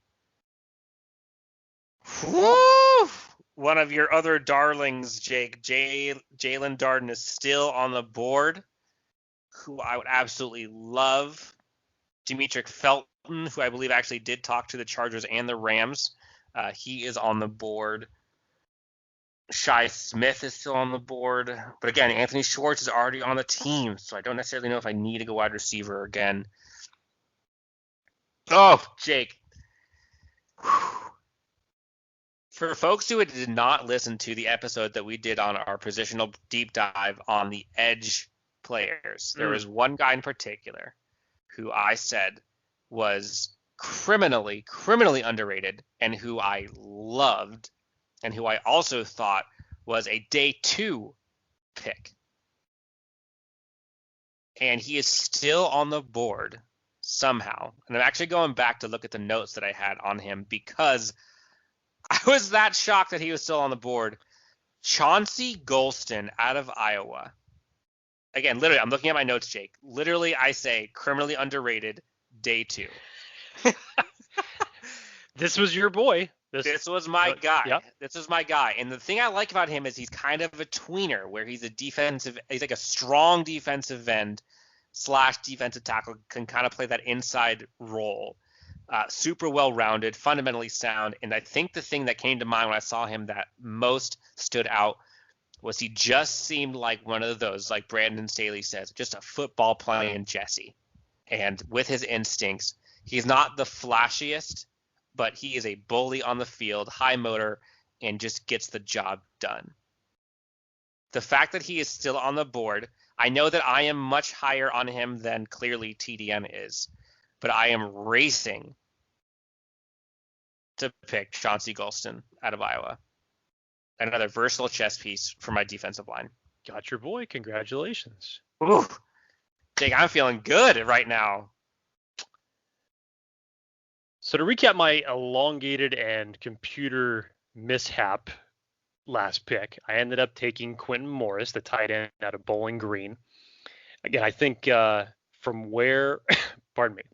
Woo! One of your other darlings, Jake, Jalen Darden is still on the board, who I would absolutely love. Demetric Felton, who I believe actually did talk to the Chargers and the Rams. He is on the board. Shi Smith is still on the board. But again, Anthony Schwartz is already on the team, so I don't necessarily know if I need to go wide receiver again. Oh, Jake. For folks who did not listen to the episode that we did on our positional deep dive on the edge players, there was one guy in particular who I said was criminally underrated and who I loved and who I also thought was a day 2 pick. And he is still on the board somehow. And I'm actually going back to look at the notes that I had on him because I was that shocked that he was still on the board. Chauncey Golston out of Iowa. Again, literally, I'm looking at my notes, Jake. Literally, I say criminally underrated day 2. This was your boy. This was my guy. Yep. This is my guy. And the thing I like about him is he's kind of a tweener where he's like a strong defensive end / defensive tackle, can kind of play that inside role. Super well-rounded, fundamentally sound. And I think the thing that came to mind when I saw him that most stood out was he just seemed like one of those, like Brandon Staley says, just a football playing Jesse. And with his instincts, he's not the flashiest, but he is a bully on the field, high motor, and just gets the job done. The fact that he is still on the board, I know that I am much higher on him than clearly TDM is, but I am racing to pick Chauncey Golston out of Iowa. Another versatile chess piece for my defensive line. Got your boy. Congratulations. Ooh. Jake, I'm feeling good right now. So to recap my elongated and computer mishap last pick, I ended up taking Quentin Morris, the tight end out of Bowling Green. Again, I think from where, pardon me,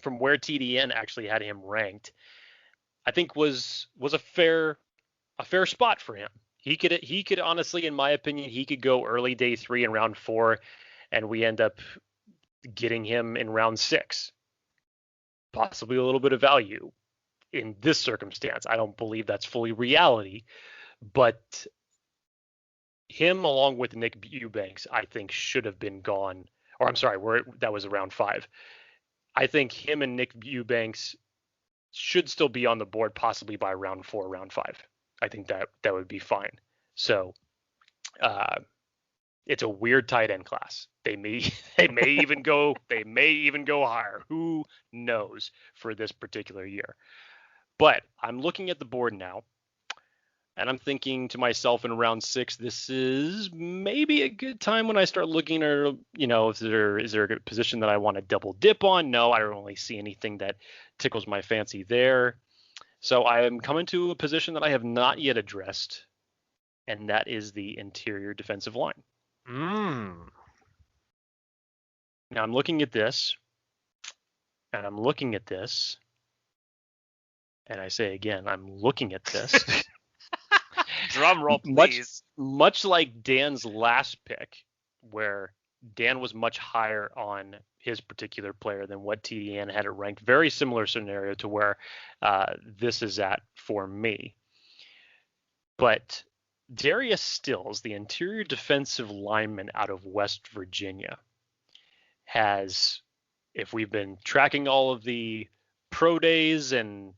from where TDN actually had him ranked, I think was a fair spot for him. He could honestly, in my opinion, he could go early day 3 in round 4, and we end up getting him in round 6. Possibly a little bit of value in this circumstance. I don't believe that's fully reality, but him along with Nick Eubanks, I think should have been gone. Or I'm sorry, that was around 5. I think him and Nick Eubanks should still be on the board, possibly by round 4, round 5. I think that would be fine. So it's a weird tight end class. They may even go higher. Who knows for this particular year? But I'm looking at the board now, and I'm thinking to myself in round 6, this is maybe a good time when I start looking at, is there a position that I want to double dip on? No, I don't really see anything that tickles my fancy there. So I am coming to a position that I have not yet addressed, and that is the interior defensive line. Now I'm looking at this, and I'm looking at this, and I say again, I'm looking at this. Drum roll, please. Much like Dan's last pick, where Dan was much higher on his particular player than what TDN had it ranked. Very similar scenario to where this is at for me. But Darius Stills, the interior defensive lineman out of West Virginia, has, if we've been tracking all of the pro days and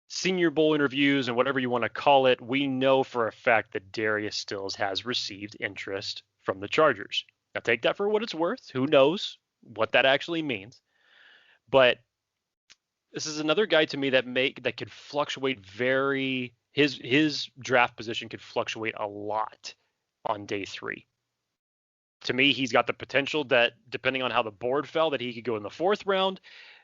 Senior Bowl interviews and whatever you want to call it, we know for a fact that Darius Stills has received interest from the Chargers. Now take that for what it's worth. Who knows what that actually means? But this is another guy to me that could fluctuate his draft position could fluctuate a lot on day 3. To me, he's got the potential that, depending on how the board fell, that he could go in the 4th round.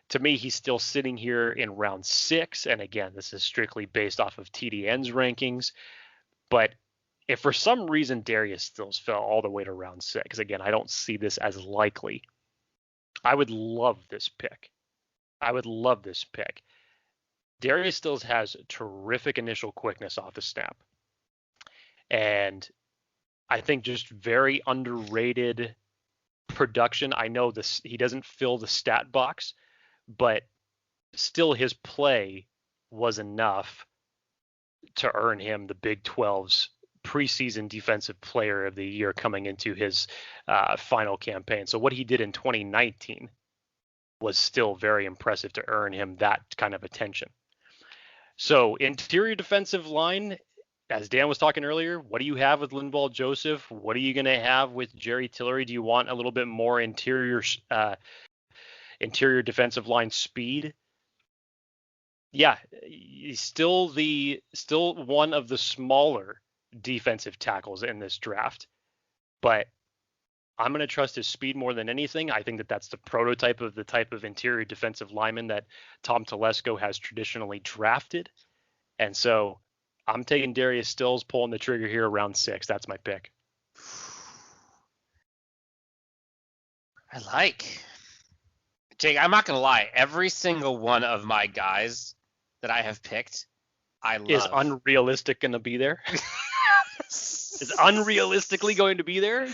To me, he's still sitting here in round 6. And again, this is strictly based off of TDN's rankings. But if for some reason Darius Stills fell all the way to round 6, again, I don't see this as likely. I would love this pick. Darius Stills has terrific initial quickness off the snap. And I think just very underrated production. I know he doesn't fill the stat box, but still his play was enough to earn him the Big 12's preseason defensive player of the year coming into his final campaign. So what he did in 2019 was still very impressive to earn him that kind of attention. So interior defensive line, as Dan was talking earlier, what do you have with Linval Joseph? What are you going to have with Jerry Tillery? Do you want a little bit more interior defensive line speed? Yeah, he's still one of the smaller defensive tackles in this draft, but I'm going to trust his speed more than anything. I think that that's the prototype of the type of interior defensive lineman that Tom Telesco has traditionally drafted. And so I'm taking Darius Stills, pulling the trigger here around 6. That's my pick. I like. Jake, I'm not going to lie. Every single one of my guys that I have picked, I love. Is unrealistic going to be there? Is unrealistically going to be there?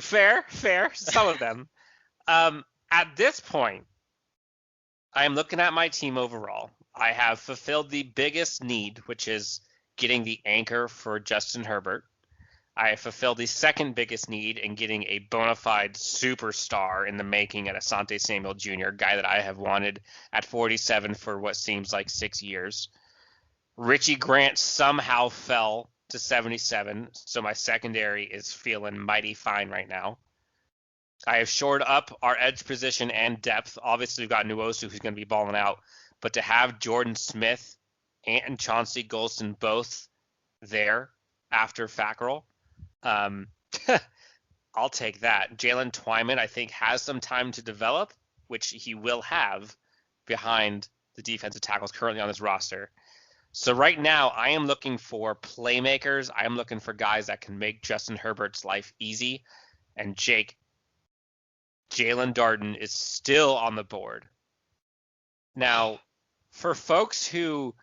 Fair. Some of them. At this point, I am looking at my team overall. I have fulfilled the biggest need, which is getting the anchor for Justin Herbert. I have fulfilled the second biggest need in getting a bona fide superstar in the making at Asante Samuel Jr., a guy that I have wanted at 47 for what seems like 6 years. Richie Grant somehow fell to 77, so my secondary is feeling mighty fine right now. I have shored up our edge position and depth. Obviously, we've got Nwosu, who's going to be balling out, but to have Jordan Smith and Chauncey Golston both there after Fackrell, I'll take that. Jalen Twyman, I think, has some time to develop, which he will have behind the defensive tackles currently on this roster. So right now, I am looking for playmakers. I am looking for guys that can make Justin Herbert's life easy. And Jake, Jalen Darden is still on the board. Now, for folks who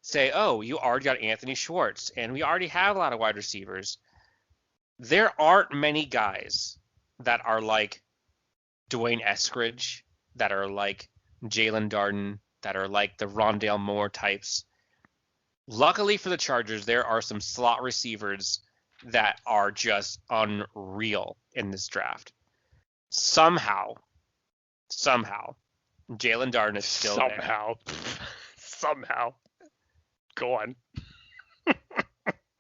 say, oh, you already got Anthony Schwartz, and we already have a lot of wide receivers, there aren't many guys that are like Dwayne Eskridge, that are like Jalen Darden, that are like the Rondale Moore types. Luckily for the Chargers, there are some slot receivers that are just unreal in this draft. Somehow, Jalen Darden is still there. Somehow. Go on.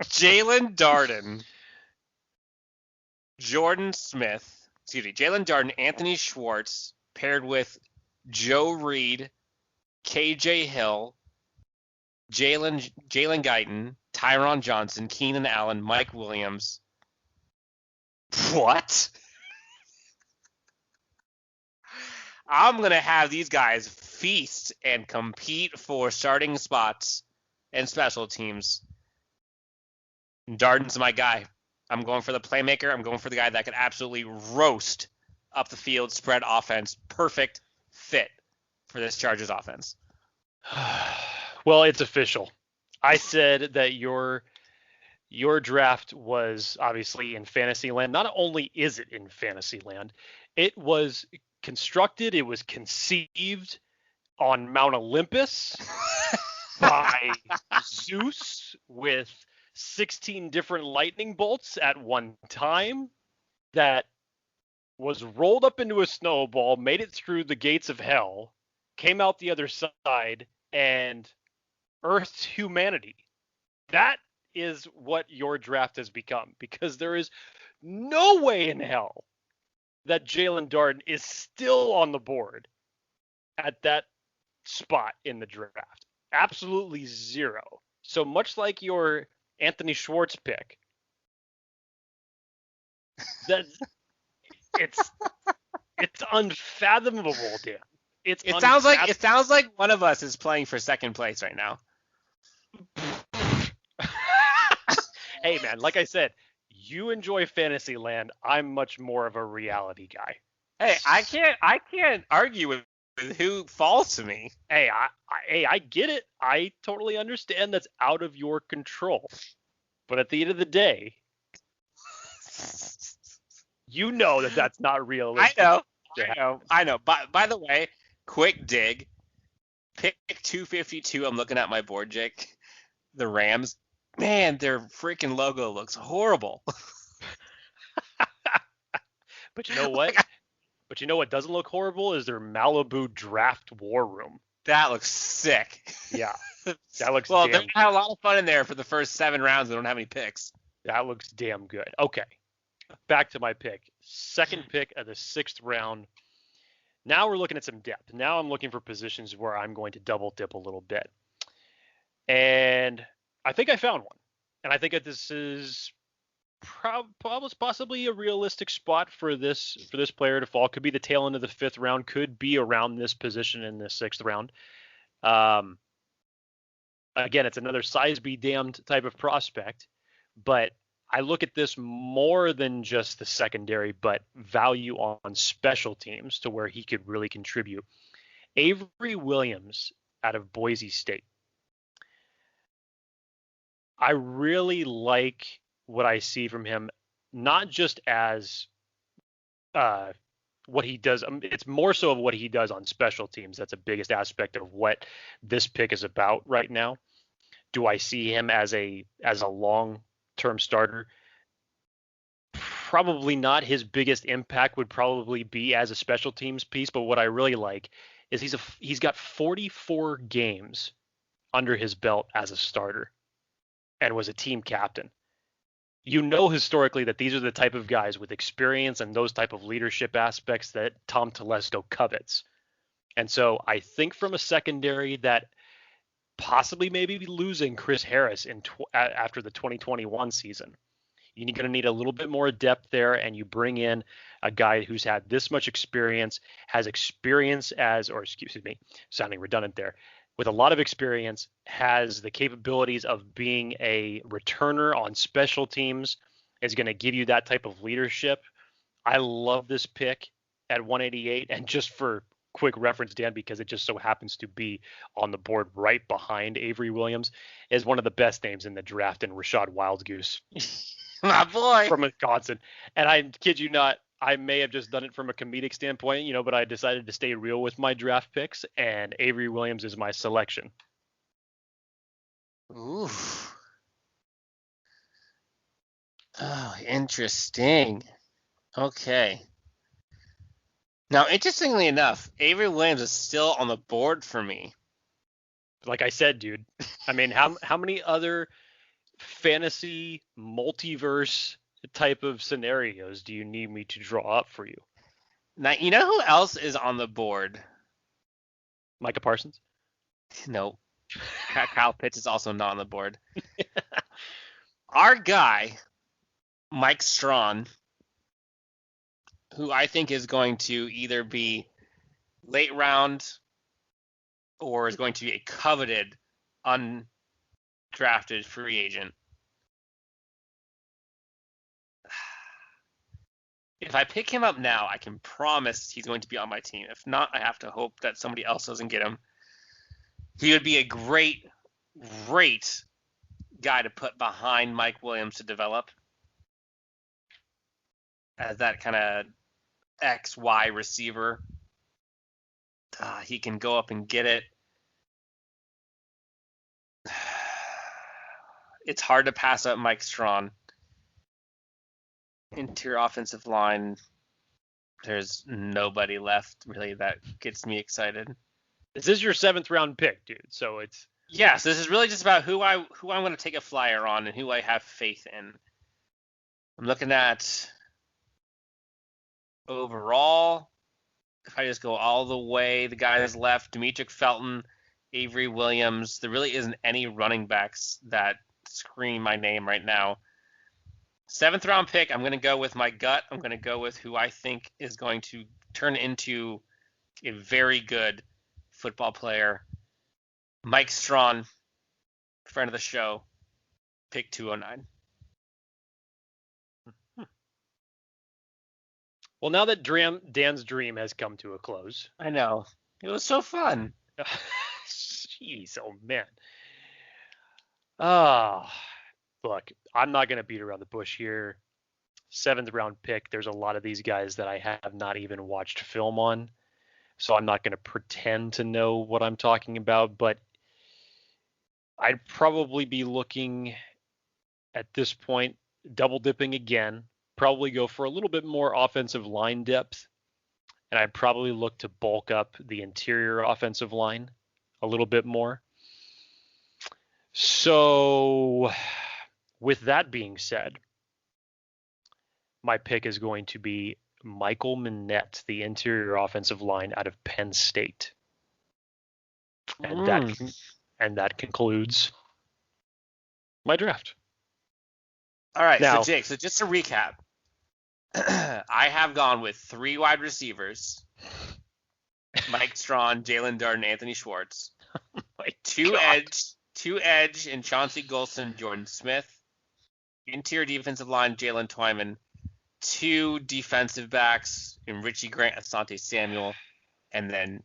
Jalen Darden, Jalen Darden, Anthony Schwartz, paired with Joe Reed, KJ Hill, Jalen Guyton, Tyron Johnson, Keenan Allen, Mike Williams. What? I'm going to have these guys feast and compete for starting spots and special teams. Darden's my guy. I'm going for the playmaker. I'm going for the guy that can absolutely roast up the field, spread offense. Perfect fit for this Chargers offense. Well, it's official. I said that your draft was obviously in Fantasyland. Not only is it in Fantasyland, it was constructed, it was conceived on Mount Olympus by Zeus with 16 different lightning bolts at one time, that was rolled up into a snowball, made it through the gates of hell, came out the other side, and earthed humanity. That is what your draft has become, because there is no way in hell that Jalen Darden is still on the board at that spot in the draft. Absolutely zero. So much like your Anthony Schwartz pick, that it's unfathomable, Dan. It sounds like one of us is playing for second place right now. Hey man, like I said, you enjoy Fantasyland. I'm much more of a reality guy. Hey, I can't argue with who falls to me. Hey, I get it. I totally understand that's out of your control. But at the end of the day, you know that that's not realistic. I know. By the way, quick dig. Pick 252. I'm looking at my board, Jake. The Rams. Man, their freaking logo looks horrible. But you know what? But you know what doesn't look horrible is their Malibu draft war room. That looks sick. Yeah. That looks well, they're going to have a lot of fun in there for the first 7 rounds. They don't have any picks. That looks damn good. Okay. Back to my pick. Second pick of the 6th round. Now we're looking at some depth. Now I'm looking for positions where I'm going to double dip a little bit. And I think I found one. And I think that this is possibly a realistic spot for this player to fall. Could be the tail end of the 5th round. Could be around this position in the 6th round. Again, it's another size be damned type of prospect. But I look at this more than just the secondary, but value on special teams to where he could really contribute. Avery Williams out of Boise State. I really like what I see from him, not just as what he does. It's more so of what he does on special teams. That's the biggest aspect of what this pick is about right now. Do I see him as a long-term starter? Probably not. His biggest impact would probably be as a special teams piece. But what I really like is he's got 44 games under his belt as a starter and was a team captain. You know historically that these are the type of guys with experience and those type of leadership aspects that Tom Telesco covets. And so I think from a secondary that possibly maybe losing Chris Harris after the 2021 season, You're going to need a little bit more depth there, and you bring in a guy who's had this much experience, has experience sounding redundant there, with a lot of experience, has the capabilities of being a returner on special teams, is going to give you that type of leadership. I love this pick at 188, and just for quick reference, Dan, because it just so happens to be on the board right behind Avery Williams, is one of the best names in the draft in Rashad Wildgoose. My boy. From Wisconsin. And I kid you not, I may have just done it from a comedic standpoint, but I decided to stay real with my draft picks, and Avery Williams is my selection. Ooh. Oh, interesting. Okay. Now, interestingly enough, Avery Williams is still on the board for me. Like I said, dude, I mean, how many other fantasy multiverse type of scenarios do you need me to draw up for you? Now, you know who else is on the board? Micah Parsons? No. Kyle Pitts is also not on the board. Our guy, Mike Strawn, who I think is going to either be late round or is going to be a coveted, undrafted free agent. If I pick him up now, I can promise he's going to be on my team. If not, I have to hope that somebody else doesn't get him. He would be a great, great guy to put behind Mike Williams to develop as that kind of XY receiver. He can go up and get it. It's hard to pass up Mike Strawn. Interior offensive line, there's nobody left really that gets me excited. This is your 7th round pick, dude. So it's yes, this is really just about who I'm going to take a flyer on and who I have faith in. I'm looking at overall. If I just go all the way, the guys left: Demetric Felton, Avery Williams. There really isn't any running backs that scream my name right now. 7th round pick, I'm going to go with my gut. I'm going to go with who I think is going to turn into a very good football player. Mike Strawn, friend of the show, pick 209. Well, now that Dan's dream has come to a close. I know. It was so fun. Jeez, oh man. Look, I'm not going to beat around the bush here. 7th round pick. There's a lot of these guys that I have not even watched film on, so I'm not going to pretend to know what I'm talking about, but I'd probably be looking at this point, double dipping again, probably go for a little bit more offensive line depth, and I'd probably look to bulk up the interior offensive line a little bit more. So with that being said, my pick is going to be Michael Minette, the interior offensive line out of Penn State. And that concludes my draft. All right, now, so Jake, so just to recap, I have gone with 3 wide receivers: Mike Strawn, Jalen Darden, Anthony Schwartz. Two edge in Chauncey Golston, Jordan Smith. Interior defensive line, Jalen Twyman. 2 defensive backs in Richie Grant, Asante Samuel, and then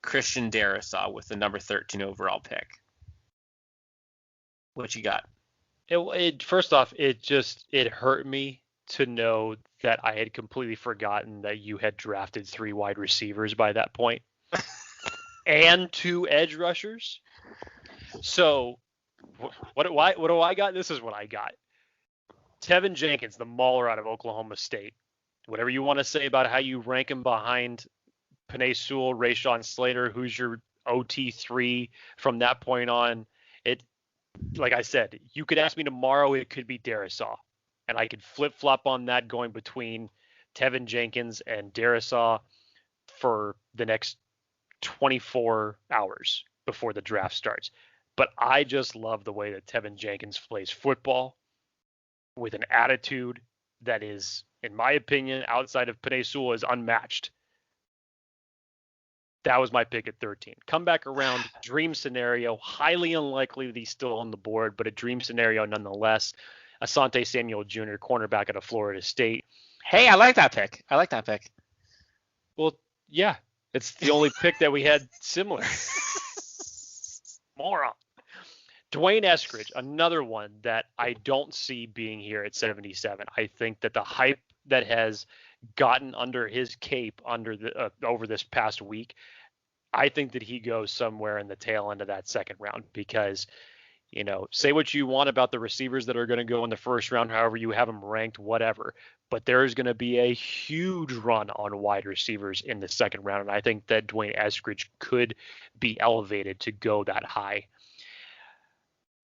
Christian Darrisaw with the number 13 overall pick. What you got? First off, it hurt me to know that I had completely forgotten that you had drafted 3 wide receivers by that point and 2 edge rushers. So what do I got? This is what I got. Tevin Jenkins, the mauler out of Oklahoma State. Whatever you want to say about how you rank him behind Penei Sewell, Rashawn Slater, who's your OT3 from that point on. Like I said, you could ask me tomorrow, it could be Darrisaw. And I could flip-flop on that going between Tevin Jenkins and Darrisaw for the next 24 hours before the draft starts. But I just love the way that Tevin Jenkins plays football. with an attitude that is, in my opinion, outside of Penei Sewell, is unmatched. That was my pick at 13. Come back around, dream scenario, highly unlikely that he's still on the board, but a dream scenario nonetheless. Asante Samuel Jr., cornerback out of Florida State. Hey, I like that pick. Well, yeah, it's the only pick that we had similar. Moron. Dwayne Eskridge, another one that I don't see being here at 77. I think that the hype that has gotten under his cape over this past week, I think that he goes somewhere in the tail end of that second round because, say what you want about the receivers that are going to go in the first round, however you have them ranked, whatever. But there is going to be a huge run on wide receivers in the second round, and I think that Dwayne Eskridge could be elevated to go that high.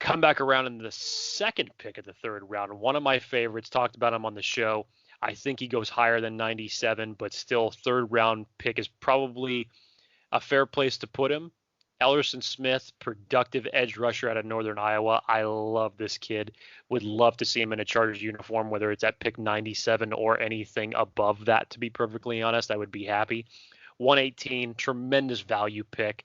Come back around in the second pick of the third round. One of my favorites, talked about him on the show. I think he goes higher than 97, but still third round pick is probably a fair place to put him. Ellerson Smith, productive edge rusher out of Northern Iowa. I love this kid. Would love to see him in a Chargers uniform, whether it's at pick 97 or anything above that, to be perfectly honest. I would be happy. 118, tremendous value pick.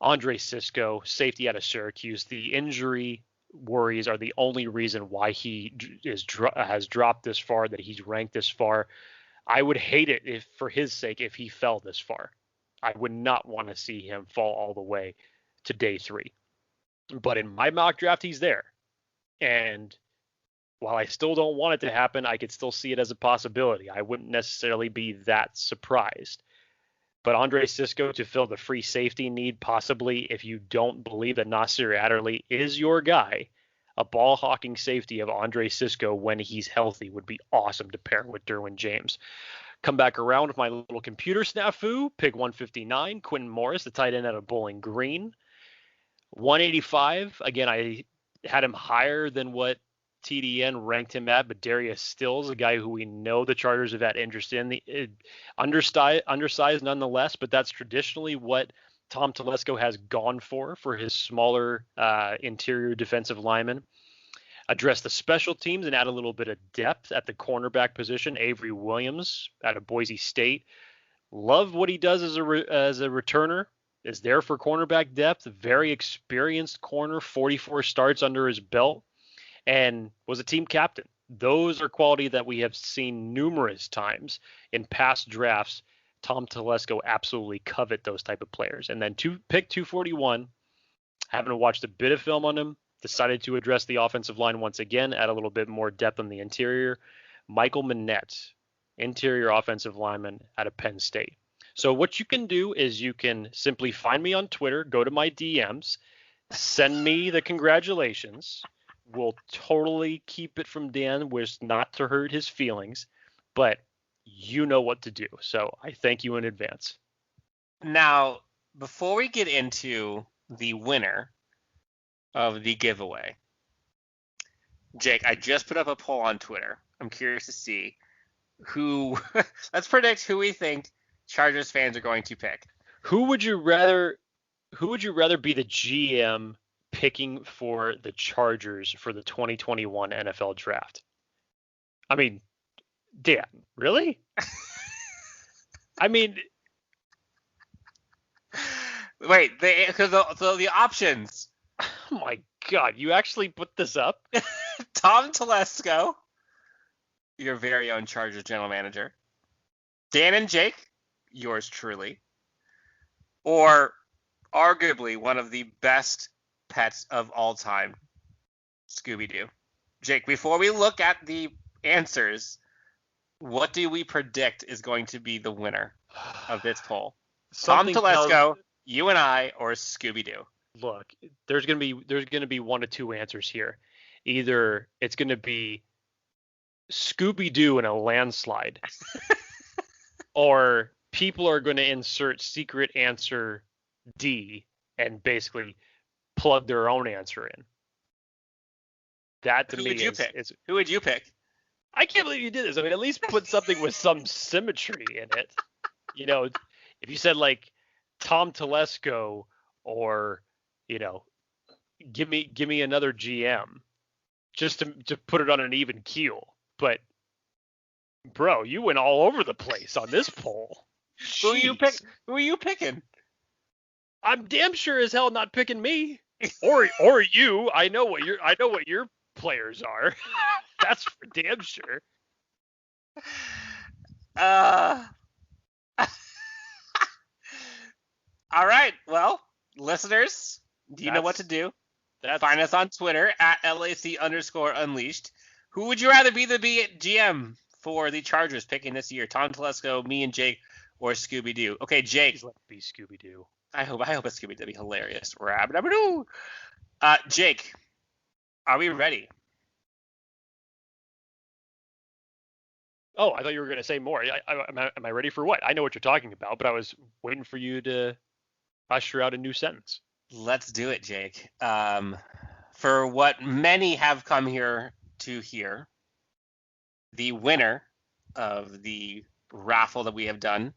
Andre Sisco, safety out of Syracuse. The injury worries are the only reason why he has dropped this far, that he's ranked this far. I would hate it for his sake, if he fell this far. I would not want to see him fall all the way to day 3. But in my mock draft, he's there. And while I still don't want it to happen, I could still see it as a possibility. I wouldn't necessarily be that surprised. But Andre Sisco to fill the free safety need, possibly, if you don't believe that Nasir Adderley is your guy, a ball-hawking safety of Andre Sisco when he's healthy would be awesome to pair with Derwin James. Come back around with my little computer snafu, pick 159, Quentin Morris, the tight end out of Bowling Green. 185, again, I had him higher than what TDN ranked him at, but Darius Stills, a guy who we know the Chargers have had interest in, undersized nonetheless, but that's traditionally what Tom Telesco has gone for his smaller interior defensive lineman. Address the special teams and add a little bit of depth at the cornerback position. Avery Williams out of Boise State. Love what he does as a returner. Is there for cornerback depth. Very experienced corner, 44 starts under his belt, and was a team captain. Those are quality that we have seen numerous times in past drafts. Tom Telesco absolutely covet those type of players. And then pick 241, having watched a bit of film on him, decided to address the offensive line once again, add a little bit more depth on the interior. Michael Manette, interior offensive lineman out of Penn State. So what you can do is you can simply find me on Twitter, go to my DMs, send me the congratulations. We'll totally keep it from Dan, which not to hurt his feelings, but you know what to do. So I thank you in advance. Now, before we get into the winner of the giveaway, Jake, I just put up a poll on Twitter. I'm curious to see let's predict who we think Chargers fans are going to pick. Who would you rather be the GM picking for the Chargers for the 2021 NFL draft? I mean, Dan, really? I mean, wait, the options. Oh my God, you actually put this up? Tom Telesco, your very own Chargers general manager. Dan and Jake, yours truly. Or arguably one of the best pets of all time, Scooby-Doo. Jake, before we look at the answers, what do we predict is going to be the winner of this poll? Tom Telesco, you and I, or Scooby-Doo? Look, there's gonna be one of two answers here. Either it's gonna be Scooby-Doo in a landslide, or people are going to insert secret answer D and basically plug their own answer in. That to me is who would you pick? I can't believe you did this. I mean, at least put something with some symmetry in it. You know, if you said like Tom Telesco or, you know, give me another GM, just to put it on an even keel. But, bro, you went all over the place on this poll. Who are you picking? I'm damn sure as hell not picking me or you. I know what your players are. That's for damn sure. All right. Well, listeners, you know what to do. Find us on Twitter at LAC_Unleashed. Who would you rather be the GM for the Chargers picking this year? Tom Telesco, me and Jake, or Scooby-Doo? Okay, Jake. Please let it be Scooby-Doo. I hope it's Scooby-Doo. That'd be hilarious. Jake, are we ready? Oh, I thought you were going to say more. Am I ready for what? I know what you're talking about, but I was waiting for you to usher out a new sentence. Let's do it, Jake. For what many have come here to hear, the winner of the raffle that we have done,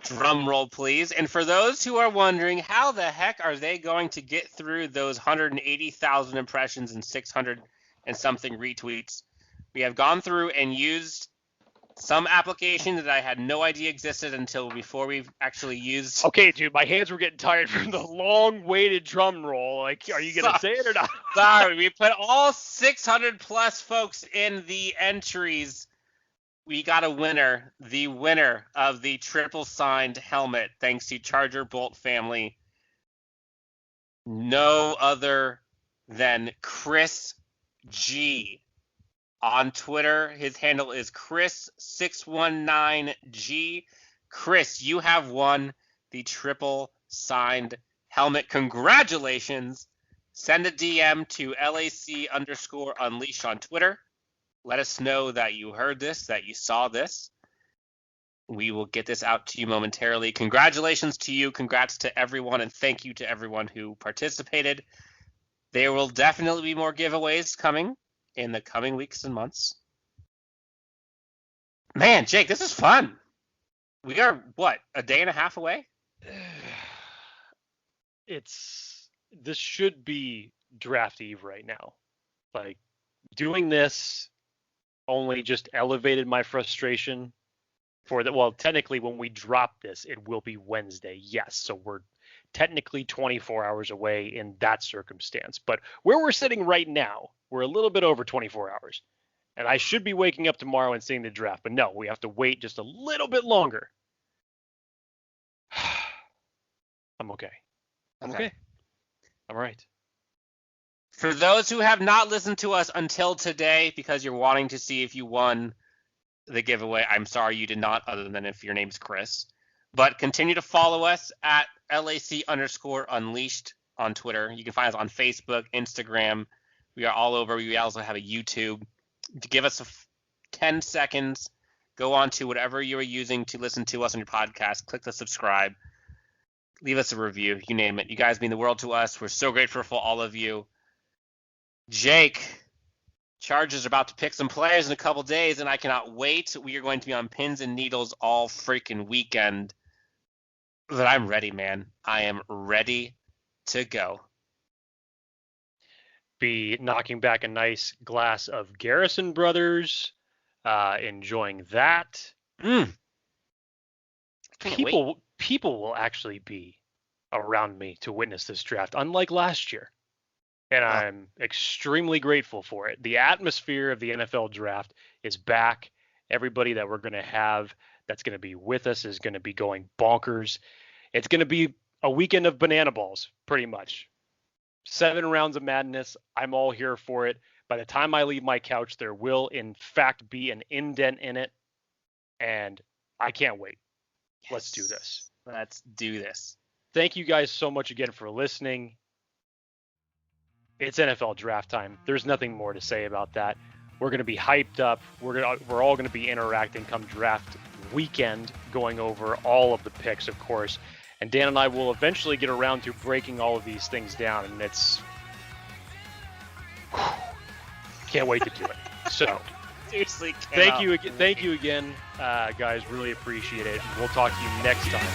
drum roll please, and for those who are wondering how the heck are they going to get through those 180,000 impressions and 600 and something retweets, we have gone through and used some application that I had no idea existed until before we've actually used. Okay, dude, my hands were getting tired from the long-waited drum roll. Like, are you going to say it or not? Sorry, we put all 600 plus folks in the entries. We got a winner, the winner of the triple signed helmet, thanks to Charger Bolt family. No other than Chris G. On Twitter, his handle is Chris619G. Chris, you have won the triple signed helmet. Congratulations. Send a DM to LAC_Unleashed on Twitter. Let us know that you heard this, that you saw this. We will get this out to you momentarily. Congratulations to you. Congrats to everyone, and thank you to everyone who participated. There will definitely be more giveaways coming in the coming weeks and months. Man, Jake, this is fun. We are, a day and a half away? This should be draft eve right now. Like, doing this only just elevated my frustration technically when we drop this, it will be Wednesday. Yes. So we're technically 24 hours away in that circumstance. But where we're sitting right now, we're a little bit over 24 hours. And I should be waking up tomorrow and seeing the draft. But no, we have to wait just a little bit longer. I'm okay. I'm okay. I'm all right. For those who have not listened to us until today because you're wanting to see if you won the giveaway, I'm sorry you did not, other than if your name's Chris. But continue to follow us at LAC_Unleashed on Twitter. You can find us on Facebook, Instagram. We are all over. We also have a YouTube. To give us 10 seconds, go on to whatever you are using to listen to us on your podcast. Click the subscribe. Leave us a review. You name it. You guys mean the world to us. We're so grateful for all of you. Jake, Chargers are about to pick some players in a couple days, and I cannot wait. We are going to be on pins and needles all freaking weekend. But I'm ready, man. I am ready to go. Be knocking back a nice glass of Garrison Brothers, enjoying that. People will actually be around me to witness this draft, unlike last year. And I'm extremely grateful for it. The atmosphere of the NFL draft is back. Everybody that we're going to have that's going to be with us is going to be going bonkers. It's going to be a weekend of banana balls, pretty much. 7 rounds of madness. I'm all here for it. By the time I leave my couch, there will, in fact, be an indent in it. And I can't wait. Yes. Let's do this. Let's do this. Thank you guys so much again for listening. It's NFL draft time. There's nothing more to say about that. We're going to be hyped up. We're all going to be interacting come draft weekend, going over all of the picks, of course. And Dan and I will eventually get around to breaking all of these things down, and it's can't wait to do it. So seriously, thank you again, guys. Really appreciate it. We'll talk to you next time.